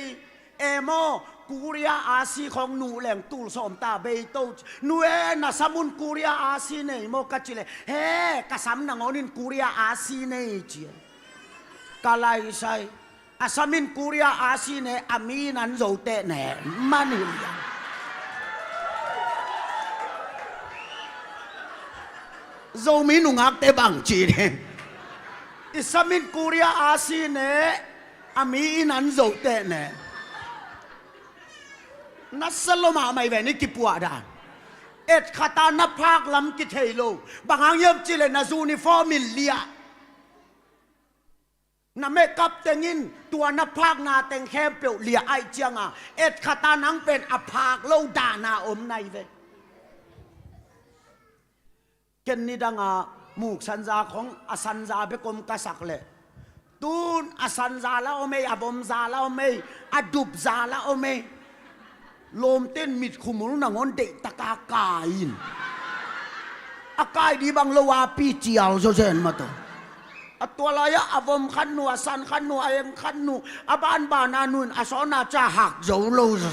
เอโมกูเรียอาซีของหนูแหล่งตูลสมตาเบยโตนูเอน่ะสมุนกูเรียอาซีเนโมกัจจิเลเฮ้กษัมนังอนินกูเรียอาซีเนจีกาไลไซอาสมินกูเรียอาซีเนอามีนันโจเตเนมันนี่โจมีนุงักเตบังจีเนอิสมินกูเรียอาซีเนอามีนันโจเตเนนัสลมาไม่เวนิกิปัวดานเอ็ดขตานภาคลำกิเทโลบางอย่างเยี่ยมจีเลนาซูนิฟอร์มิลเลียนาเมกับเตงินตัวนภาคนาเตงแคมเปียวเลียไอเจียงเอ็ดขตานังเป็นอภาคโลดานาอมในเวเกนนิดังมูกสันจาของอสันจาเบกมกษักเล ตูนอาสันซาลาโอเมอบอมซาลาโอเมอดุบซาลาโอเมลมเต้นมิดขุมุลนังอนเดตะกากายนอากายดีบังลวาปีเจียวโซเซนมาตัวตัวลายอบอมขันนูอาสันขันนูเอ็มขันนูอบานบานานุนอาสอนาจะหักโจโลส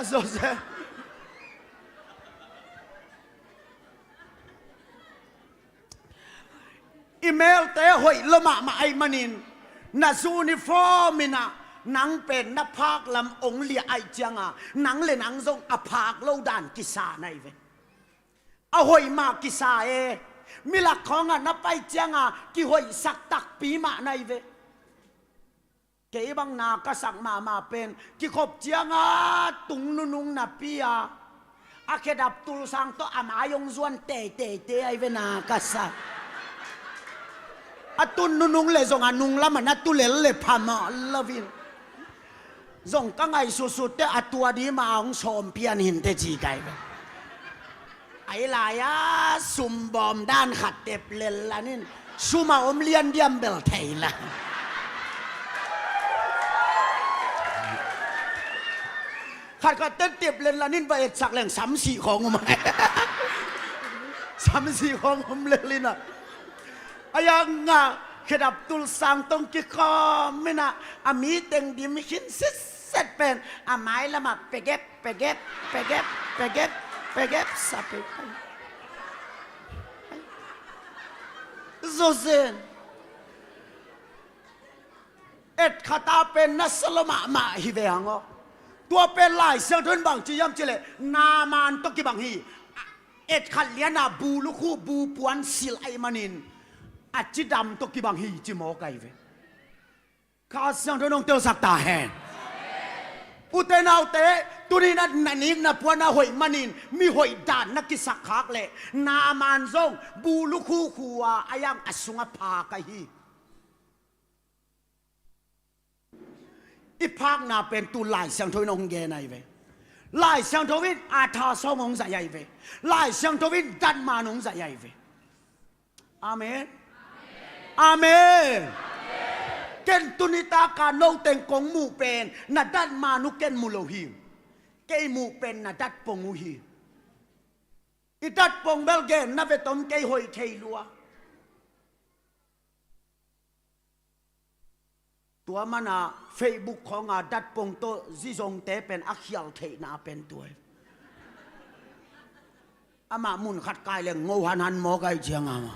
โซเซอีเมลเตะหอยละมาไอมันินนาซูนิฟอร์มินะนังเป็นนักพากลำองเลียไอเจียงอ่ะนังเลยนังทรงอภากเล่าด่านกิสาในเวเอาหอยมากิสาเอมีหลักของอ่ะนับไปเจียงอ่ะกี่หอยสักตักปีมาในเวเก๋บังนาก็สักมาเป็นกี่ขบเจียงอ่ะตุงนุงนับปีอ่ะอาเคดับตุลสังโตอามายงส่วนเตไอเวนาก็สักตุนนุงเลยส่งนุงละมันตุเลเลยพามาละวินส่งก็ไงสุดๆแต่ตัวดีมาของชมเพียนหินเตจีไกไอ้ลายซุ่มบอมด้านขัดเต็บเลนละนี่ซูมาอมเลียนเดียมเบลไทยละขัดก็เต็บเลนละนี่ไปสักแหล่ง3-4ของผม3-4ของผมเลยนะยังงะขดับตุลสังตรงกิคอไม่นะอามีเต็งดิมิชินเสร็จเป็นอาไม้ละมาไปเก็บสับไปโซเซนเอ็ดขตาเป็นนัสลมาฮิเวงอตัวเป็นลายเสียงทุนบางจียมเจเลนามันตกิบังฮีเอ็ดขัดเลียนาบูลูคูบูปวนสิลไอมานินอาจิดำตกิบังฮีจิโมไกเวข้าเสียงทุนองเตียวสักตาแหนอุเตนเอาเตตุนีนันนิกนับวันหอยมานินมีหอยด่านนักกิสักขากเลยนามันซงบูลูคูขัวอายังอสุงพากะฮีอีภาคนาเป็นตุลายเสียงทุนองเกนไอเวลายเสียงทวินอาทาสมองใส่ใหญ่เวลายเสียงทวินดันมานงใส่ใหญ่เวอาเมนอาเมนเกณฑ์ตุนิตาการโนเต็งกงมูเป็นนัดดันมานุเกณฑ์มูโลหิวเกย์มูเป็นนัดดัดปงมูฮีอีดัดปงเบลเกนนับเป็นต้นเกย์หอยเทลัวตัวมันอะเฟซบุ๊กของอาดัดปงโตซิซงเตเป็นอักยาลเทนาเป็นตัวอามามุนขัดกายเลยงูหันหมอไก่เชียงอามา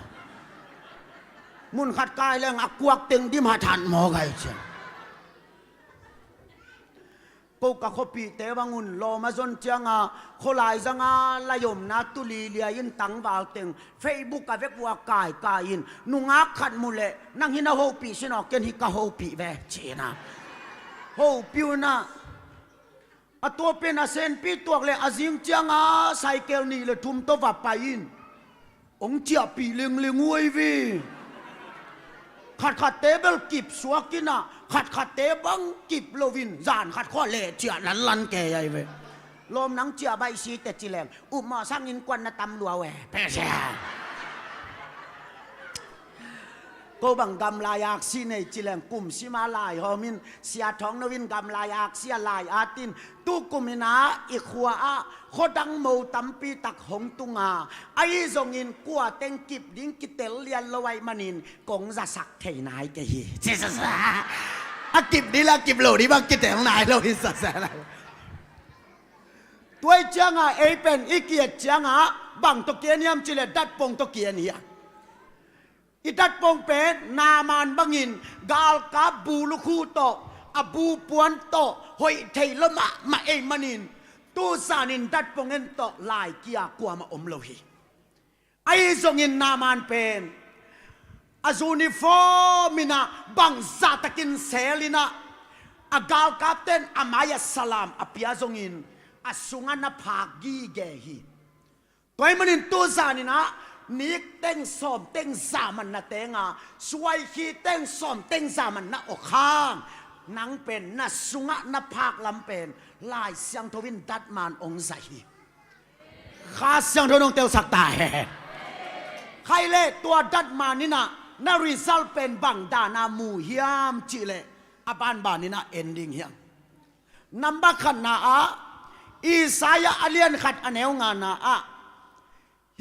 มุนขัดกายเรื่องอักวักตึงดิมาทันหมอไก่เชนกูกะขบีเตวังุนโลมาจนเจียงอ่ะโคลายจังอ่ะลายมนาตุลีเลียยินตังบาลตึงเฟซบุ๊กกับเว็บว่ากายยินนุงอักขัดมุเลนั่งหินาโฮปีชินอเกนฮิกะโฮปีเวเชนะโฮปิวนะอะตัวเป็นอาเซนปีตัวเลยอาจิงเจียงอ่ะไซเคิลนี่เลยทุ่มตัววับไปยินองเจียปีเลียงงวยวีขัดเตเบิลกิบสวกินะขัดเตบังกิบโลวินจานขัดข้อเล่เจียลันแกใหญ่เวลมนังเจียใบซีเตจิแรงอุมาสร้างอินกวนนะตำลัวเวเปเสียก็บังกำลายอักซีในจิแรงกลุ่มซิมาลายฮอมินเสียท้องนวินกำลายอักเสียลายอาตินตุกุมินาอีขวาโคดังโมตัมปีตักหงตุงาไอซงอินกัวเต็งกิบดิ้งกิเตลเลียนละไวมานินกงจะสักเทนายเกฮีเจ๊สะอากิบดีละกิบโหลดีบ้างกิเตลนายโลหิสะอะไรตัวเจ้าอ่ะเอเป็นอีเกียเจ้าอ่ะบังตะเกียนยามจิเลดัดปงตะเกียนเฮียอีดัดปงเป็นนามันบังอินกาลกาบูลุคูโตอบูปวนโตหอยเทลมาเอมานินตูสานินดัดปงเงินโตลายเกียกัวมาอมโลหิไอซงอินนามันเป็นอาซูนิฟอมินาบังซาตะกินเซลินาอากาลกาเตนอามายสลามอพิอาซงอินอาสุงานาภากีเกฮีตัวมันอินตูสานินะนิกเต็งสอมเต็งสามันนะเต็งอ่ะสวยขี้เต็งสอมเต็งสามันนะอกข้างนังเป็นนัสุงะนัภาคลำเป็นลายเสียงทวินดัดมานองใส่ข้าเสียงทวนงเตียวสักตาแห่ข ไฮเลตัวดัดมานี่นะนาริซัลเป็นบังดานามูเฮียมจิเลอาบานบานี่นะเอนดิ้งเฮียนัมบักขันนาอาอีสายาอเลียนขัดอเนวงานาอา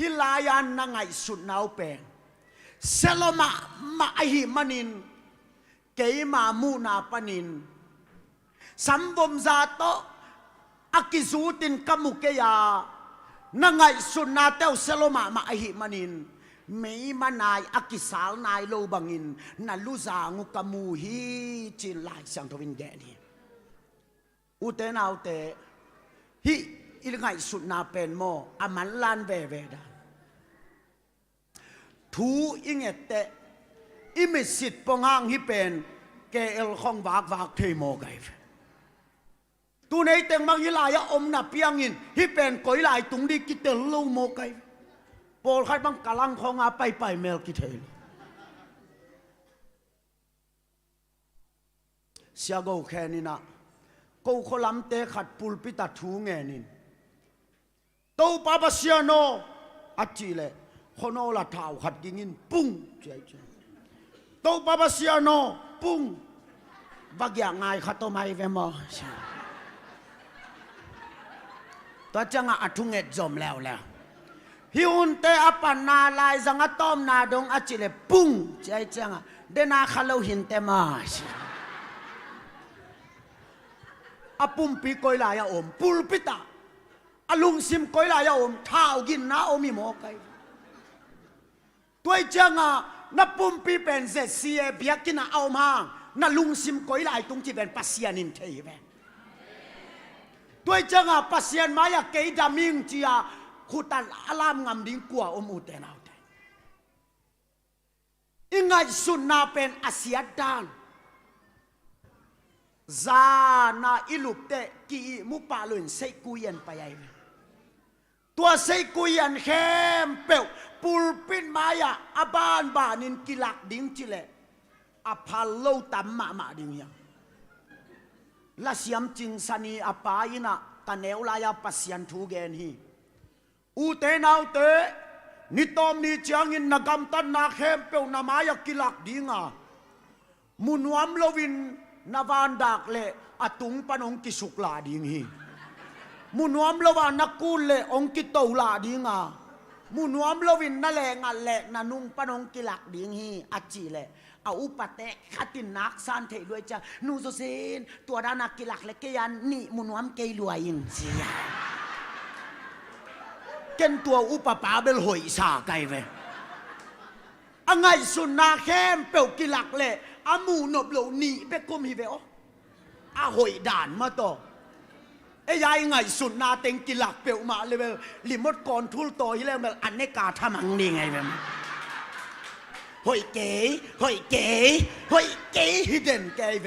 ฮิลายันนังไงสุดนาวเป็นเซลมาอหิมันินเกยมามูนาปนินสัมบมซาโตอากิสูตินกมุเกยานังไงสุนาเตวเซโลมาอหิมันินไม่มานายอากิสาลนายโลบังินนัลูซางูกมูฮีจิลายสังทวินแกนี่อุเตนเอาเตฮิอิลไงสุนาเป็นโมอามันลานเวเวดาทูอิงเอเตอิมิสิตปงหางฮิเป็นเกเอลของวากเทโมไกตูในเต็งมังฮิลายอมนับเปียงินฮิเป็นกอยลายตุงดีกิเตลโลโมไกโปรใครบังกะลังของอาไปเมลกิเทลเสียกูแค่นี้นะกูขลัมเตะขัดปุลปิตาทูเงนินตูปาบเสียโนอัจจิเลคนโอละท้าวขัดกิงินปุ้งเจ๊ตูปาบเสียโนปุ้งบักอย่างไงขัดตัวไม่เวมอตัวจังอาทุงเอ็ดจมแล้วฮิอุนเตอปันนาลายจังอาตอมนาดงอาจิเลปุ้งใจจังเดนาขลาหินเตมาอาปุ่มปีกอยลายอมปุลปิตาอาลุงซิมกอยลายอมท้าวกินนาอมิโมไกตัวจังนับปุ่มปีเป็นเซเซียเบียกินเอามานัลุงซิมกอยลายตรงที่เป็นปัสยานินเทยเวนตัวจังปัสยานมายาเกยดามิงจียขุตันอลามงามดิ้งกัวอมูเตนเอาเตอิงไงสุนนาเป็นอาเซียดานซานาอิลุปเตกีมุปาลุนเซกุยันไปไอตัวเซกุยันเข้มเปวปูลปินมายาอบานบานินกิลักดิ้งจิเลอพาโลตัมมาดิ้งยังละเสียมจิงสันีอปายนะตะเนวลายาปัสยันทูเกนฮีอุเตนเอาเตนิตอมนิจางอินนกำตันนาเข้มเปวนามายากิลักดิ้งมุนวมโลวินนาวันดักเลอตุงปนองกิสุกลาดิ้งฮีมุนวมโลวานักกูเลองกิโตลาดิ้งมุนวมโลวินนั่นแหละงันแหละนานุงปนองกิลักดิ้งฮีอจีเลเอาอุปเตะขัดินนักสันเทด้วยจ้ะนูโซเซนตัวด้านนักกิลักเล็กยันนี่มุนวมเกยรวยยิงเสียเกนตัวอุปปาเบลหอยสาไกเวอังไงสุนนาเข้มเปลกิลักเละอามูนบโลนี่เบกุมฮิเวโออาหอยด่านมาต่อไอ้ยายไงสุนนาเต็งกิลักเปลมาเลยเวลลิมดก่อนทุลโตฮิเลเวลอันเนกาทำมังนี่ไงเวลหอยเก๋ฮิเดนแกเว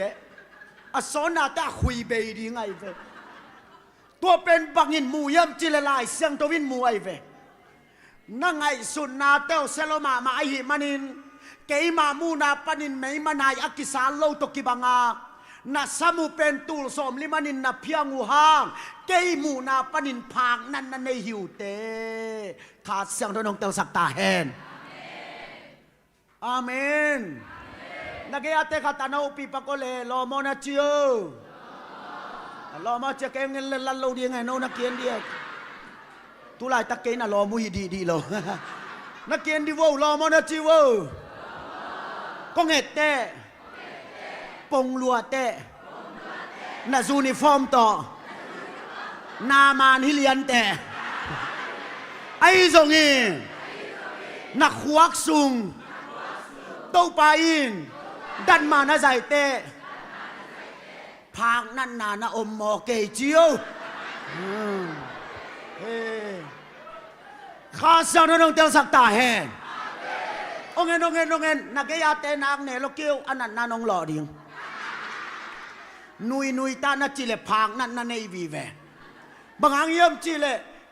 อสอนาตาคุยเบยดีไงเวตัวเป็นบังอินมูยมจิเลลายเสียงตัววินมูไอเวนั่งไงสุนนาเตวเซโลมาไอหิมันินเกยมามูนาปนินไม่มานายอักิสาโลตกิบังานาสมุเป็นตูลสมลิมันินนาเพียงอูฮางเกยมูนาปนินพางนันในหิวเตขาดเสียงตัวนงเตวสักตาแหนอาเมนนักเอเตขัตนาอุปิปะโกเลโลโมนาจิโอโลโมจะเก่งเงินลันโลดีไงโนนักเกียนเดียตุลายตะเกน่ะโลมุยดีโลนักเกียนดีโวโลโมนาจิโวกงเอเตปงลัวเตนาซูนิฟอร์มต่อนามานฮิเลียนเตไอซงอีนักขวักซุงโตไปอินดันมานาใจเตะพางนั่นนาอมโมเกจิโอข้าเสียงน้องเตลสักตาแหงองเงินนักยาเตนางเนลเกียวอันนั้นน้องหล่อดิ่งนุยตานาจิเลพางนั่นในวีเวบางอังเยี่ยมจิเล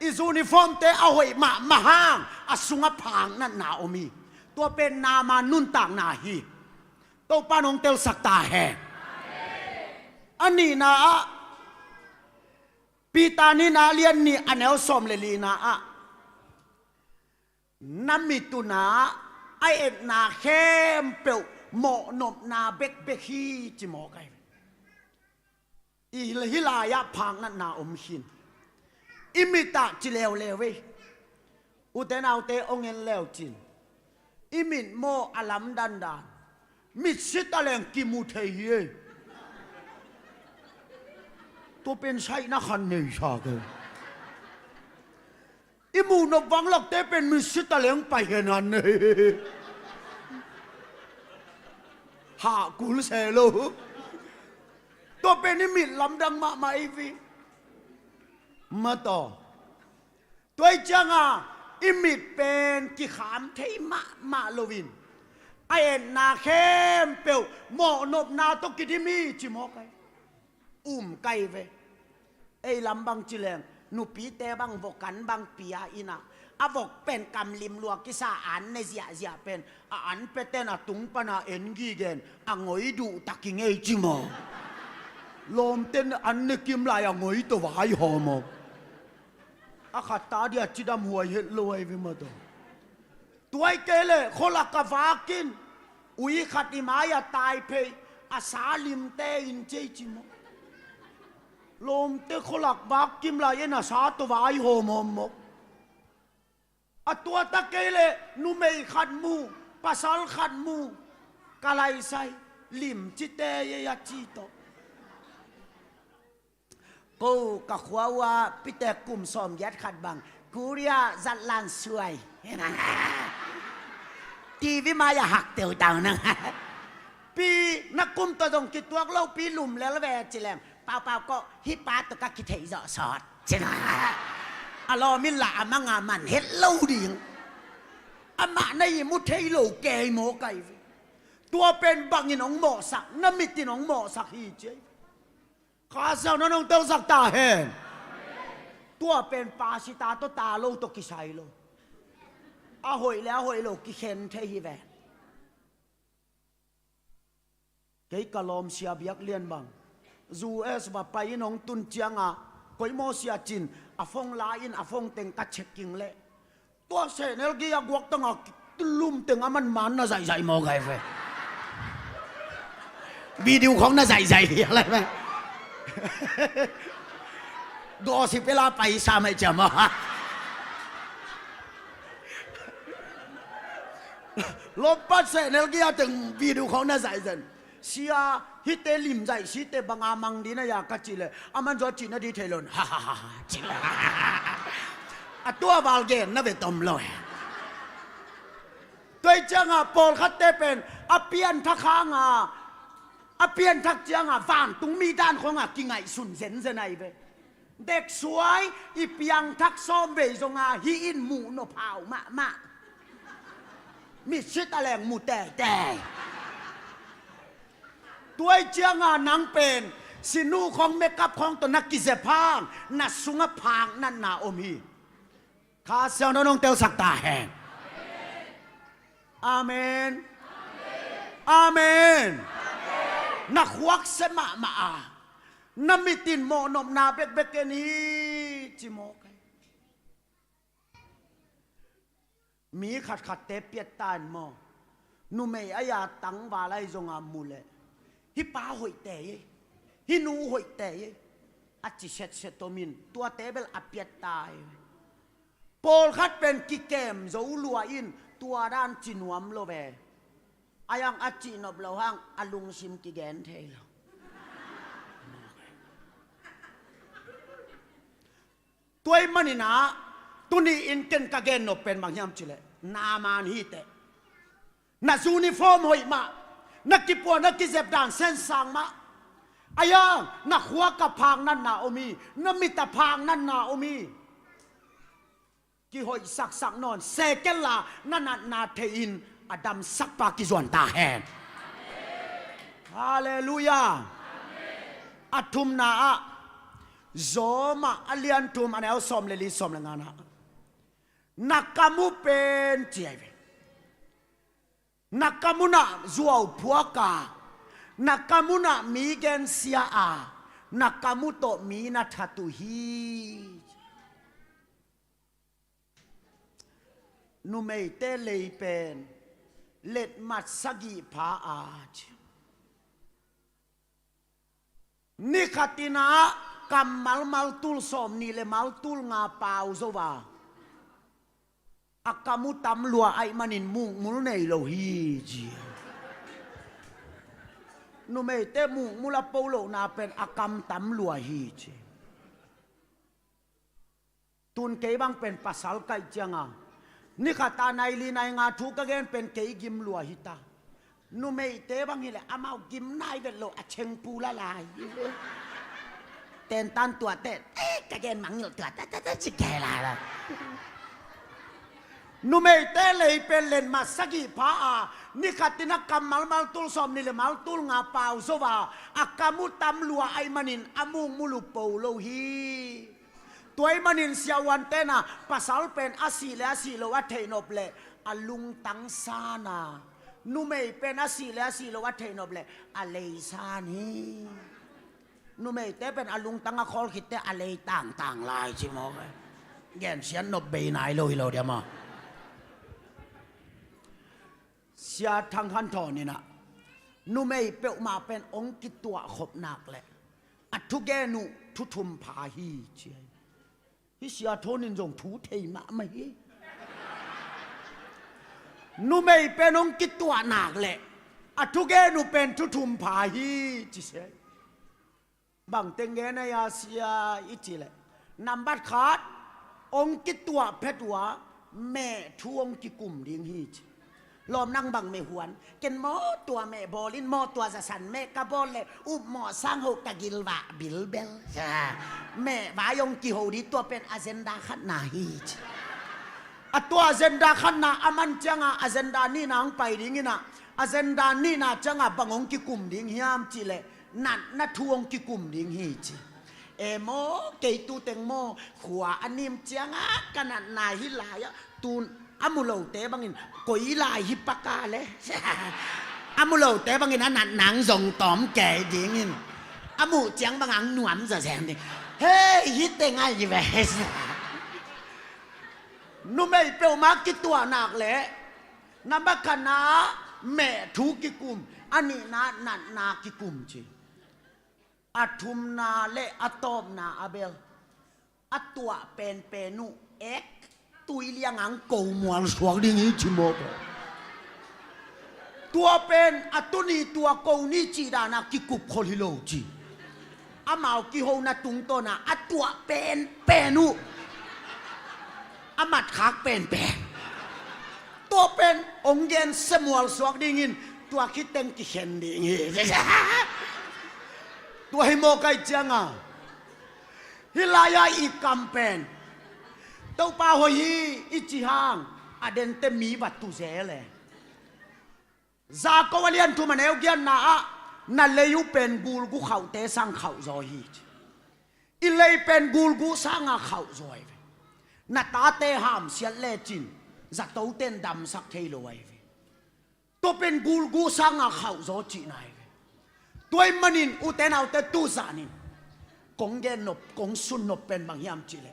อิซูนิฟอร์มเตเอาหอยมาห้างอสุงพางนั่นนาอมีตัวเป็นนามานุ่นต่างนาฮีตัวป้านองเตลสักตาแหงอันนี้นะปีตานี่นาเลียนนี่อันเอลสมเลลีนะ น้ำมิตุนาไอเอ็ดนาเข้มเปียวหมอนบนาเบกเบกฮีจิหมอไกอีฮิลายะพังนั่นนาอมหินอิมิตาจิเลวเลวอุเทนเอาเตองเงินเลวจินอิมินโมอลัมดันดานมิสิตาเลงกิมุเทียตัวเป็นไซนักขันเนยชาเกอิมูนวังหลักเตเป็นมิสิตาเลงไปกันนั่นเนยหากุลเซโลตัวเป็นนิมิตลำดังมาไม่ฟีมาต่อตัวจังอ่ะอิมิตเป็นกิขามเทมาโลวินไอเอ็นนาเข้มเปียวหมอนบนาตกิดิมีจิมอไกไกเวไอลำบังจิเลงนุปีเตบังบอกกันบังปียอินะอบอกเป็นกำลิมลวกกิสาอันในเสียเป็นอันเป็นเตนตุงปนาเอ็นกีเกนงอยดูตักิงเอจิมอลมเต้นอันนึกิมลายงอยตัววายหอมอาขัดตาเดียจิดำหัวเห็ดลอยวิมาตัวเกเลคนละกะฟากินอุยขัดอิมายาตายเพยอาสาลิมเตอินเจจิมลมเตคนละบากกิมลายน่ะสาตัววายหอมอะตัวตะเกเลนุเมยขัดมูปัสสาวขัดมูกะไลไซลิมจิเตยยจิโตกูกะขวาว่าพิเตกุมสอมยัดขัดบังกูเรียจัดลานสวยทีวิมายาหักเตียวเต่านะปีนักกุมตัวตรงกิตัวเราปีหลุมแล้วแวจิแลมเปล่าก็ฮิปาตัวก็คิดเหี้ยสอดใช่ไหมอารอมิละมังงามันเฮ็ดเล่าดิ่งอามาในมุทเทโลเกยโมไกตัวเป็นบังยินองหมอสักน้ำมิตินองหมอสักฮีเจข้าเจ้าน้องเต้าสักตาเห็นตัวเป็นปาชิตาตัวตาโลตัวกิชัยโลอาหอยแล้วหอยโลกิเข็นเทฮีแวนเกยกะลอมเสียบยักเลียนบังจูเอสว่าไปน้องตุนเจียงอ่ะกอยโมเสียจินอาฟงลาอินอาฟงเต็งกัดเช็คกิ้งเละตัวเสนลกี้ยากวักตั้งอ่ะตุลุ่มเต็งอ่ะมันน่ะใส่โมไกเฟวิดีโอของน่ะใส่อะไรไหมกอสิเวลาไปสามให้จำอ่ะลบปัสเสนลกี้ถึงวิดีโอของน่ะใส่จันเสียฮิตเตลิมใจฮิตเตบังอามังดีนะอยากกัดจิเลยอามันจอจินะดีเทลนฮ่าจิละตัวบาลเกนน่ะเป็นตอมลอยตัวจังอ่ะปอลคัตเตเป็นอเปียนทักข้างอ่ะอเปียนทักจังอ่ะฟังตุงมีด้านของอ่ะกิงไงสุนเซนเซนไอเบเด็กสวยอีเปียงทักซ้อมเวจงอ่ะฮีอินหมูนพาวมะมีชิดอะไรหมูแต่ตัวเจียงานังเป็นสินูของเมกับของตัวนักกิจพางนัดสุงพางนั่นนาอมีข้าเสียงน้องเตียวสักตาแหงอาเมนอาเมนนักวักเสมาน้ำมิตินโมนมนาเบกนี้จิโมกมีขัดเตเปียตานโมนุเมยอยาตังวาไลจงอามูเลฮิป้าหอยเตยฮินูหอยเตยอาจิเซตโตมินตัวเตเบลอเปียตายโปลคัดเป็นกิเกมโจลัวอินตัวด้านจินวมโลเบอายังอาจินอบโลหังอลุงซิมกิเกนเทลตัวมันนี่นะตุนีอินเกนกเกนนบเป็นบางยามจิเลนามันฮีเตนาซูนิฟอร์มหอยมานักกิปวนักกิเจ็บด่านเส้นสางมาอายังนักหัวกับพางนั่นนาโอมีนักมิตรพางนั่นนาโอมีกี่หอยสักนอนเซเกลานั่นนาเทอินอดัมสักปากิจวนตาแหนฮาเลลูยาอัตุมนาโจมาอเลียนทุมอันเอลสอมเลลิสอมเลงานะนักกามุเป็นเจียบนักกามุนะจัวผัวกานักกามุนะมีเกนเซียอานักกามุโตมีนัทตุฮี นุเมเตเลยเป็นเล็ดมัดสกีผาอาจนิคตินะกำมัลตุลสมนี่เลยมัลตุลงาเปล่าโซวาอักกามุตำลัวไอมันินมุงมุลเนยโลฮีจีนุเมเตมุงมุลโปโลนาเป็นอักกามตำลัวฮีจีตุนเกบังเป็นภาษาไกจังอ่ะนี่ข้าตาในลีในงาทุกข์กันเป็นเกยกิมลัวหิตานุเมเตบังนี่แหละอามากิมนายเป็นโลอเชงปูละลายเต้นตันตัวเต้นกะเกนมังอยู่ตัวแต่จิแกลาละนุเมเตเลยเป็นเลนมาสกีพาอานี่ขัดตินักกรรมมัลตุลสอมนี่เลยมัลตุลงาเปล่าโซวาอักกามุตำลัวไอมันินอามุงมุลุโปโลฮีตัวไอมันินเสียวันเตนะภาษาเป็นอาศีและอาศีโลวัตเทนบเลอลุงตังซานานุเมเป็นอาศีและอาศีโลวัตเทนบเลอเลซานีนุเมเตเป็นอลุงตังอคอลคิดเตอเลต่างลายใช่ไหมแกนเสียนนบเบนายโลฮิโลเดียมาเสียทางขันทอนี่นะนุเมเปอมาเป็นองค์กิตัวขบหนักแหละอัทุเกนุทุทุมพาฮีเจียฮิเสียโทนินจงทูเทมาไม่นุเมเป็นองค์กิตัวหนักแหละอัทุเกนุเป็นทุทุมพาฮีจีเสียบางเตงเกนยาเสียอิจิเลยนำบัตรขาดองค์กิตัวเพชรวะแม่ทวงกิกุมดิ้งฮีจลมนั่งบังไม่หวนเกนหมอตัวแม่บอลินหมอตัวสันแม่กระบอลเลยอุบหมอสร้างหกกะกิลวะบิลเบลแม่วายงกิโฮดีตัวเป็นอาเจนดาขันนาฮีจตัวอาเจนดาขันนาอามันจังอาเจนดานี่นางไปดิ้งนะอาเจนดานี่นาจังบังองกิกุมดิ้งฮิยามจิเลนั่นนัทวงกิกุมดิ้งฮีจเอโมเกยตูเต็งโมขวาอันนิมจังกันนันนายฮิลายตูนอามุโลเตบังอินกุยลายฮิปปากาเลยอามุโลเตบังอินนั่นหนังส่งตอมแก่ดิ้งอินอามุจังบังอังหนวมจะแสงดิเฮ้ยฮิตเต็งไงยี่เวสนุ่มไม่เปลวมากิตัวหนักเลยนับกันนะแม่ทุกิกุมอันนี้นะนันนากิกุมจีอัทุมนาเลอัตอมนาอาเบลอัตัวเป็นเปนุเอ็กตุยเลียงอังโกมวลสวงดิ้งจิโมกตัวเป็นอัตุนีตัวโกนี่จีดานากิกุบโคลิโลจีอามากิโฮนาตุงโตนาอัตัวเป็นเปนุอามัดคักเป็นตัวเป็นองเย็นสมวลสวงดิ้งตัวคิดเต็งกิเชนดิ้งตัวให้โมกไกจังฮิลายาอีกกัมเป็นตัวป่าหอยอิจิฮังอเดนเตมีวัตถุเสเลยจากวลียนทุมันเอวเกียนนั่นเลยอยู่เป็นกูลกูเขาเตะสังเขาจอยอิเลยเป็นกูลกูสังเขาจอยนัตตาเตหามเสียเลจินจากตัวเต้นดำสักเทโลไว้ตัวเป็นกูลกูสังเขาจอยจีนายตัวมันนินอุเตนเอาแต่ตู้สานินกงเกนนบกงสุนนบเป็นบางยามจีเล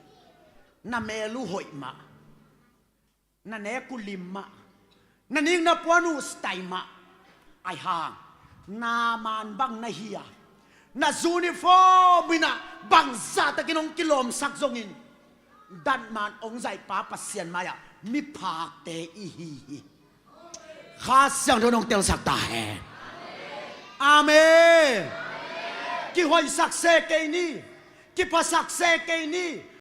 นั่นเมลูหอยมานั่นเอกุลิมมานั่นยิ่งนับวานุสไตมาไอห่างนามันบังนาฮียนาซูนิฟอร์มินะบังซาตะกินองกิโลมสักจงอินดันมันองใจป้าปัสเซียนมายามิพากเตอีฮีข้าเสียงโดนองเตลสักตาแฮอาเมนกี่หอยสักเซเกนี่กี่ภาษาเซเกนี่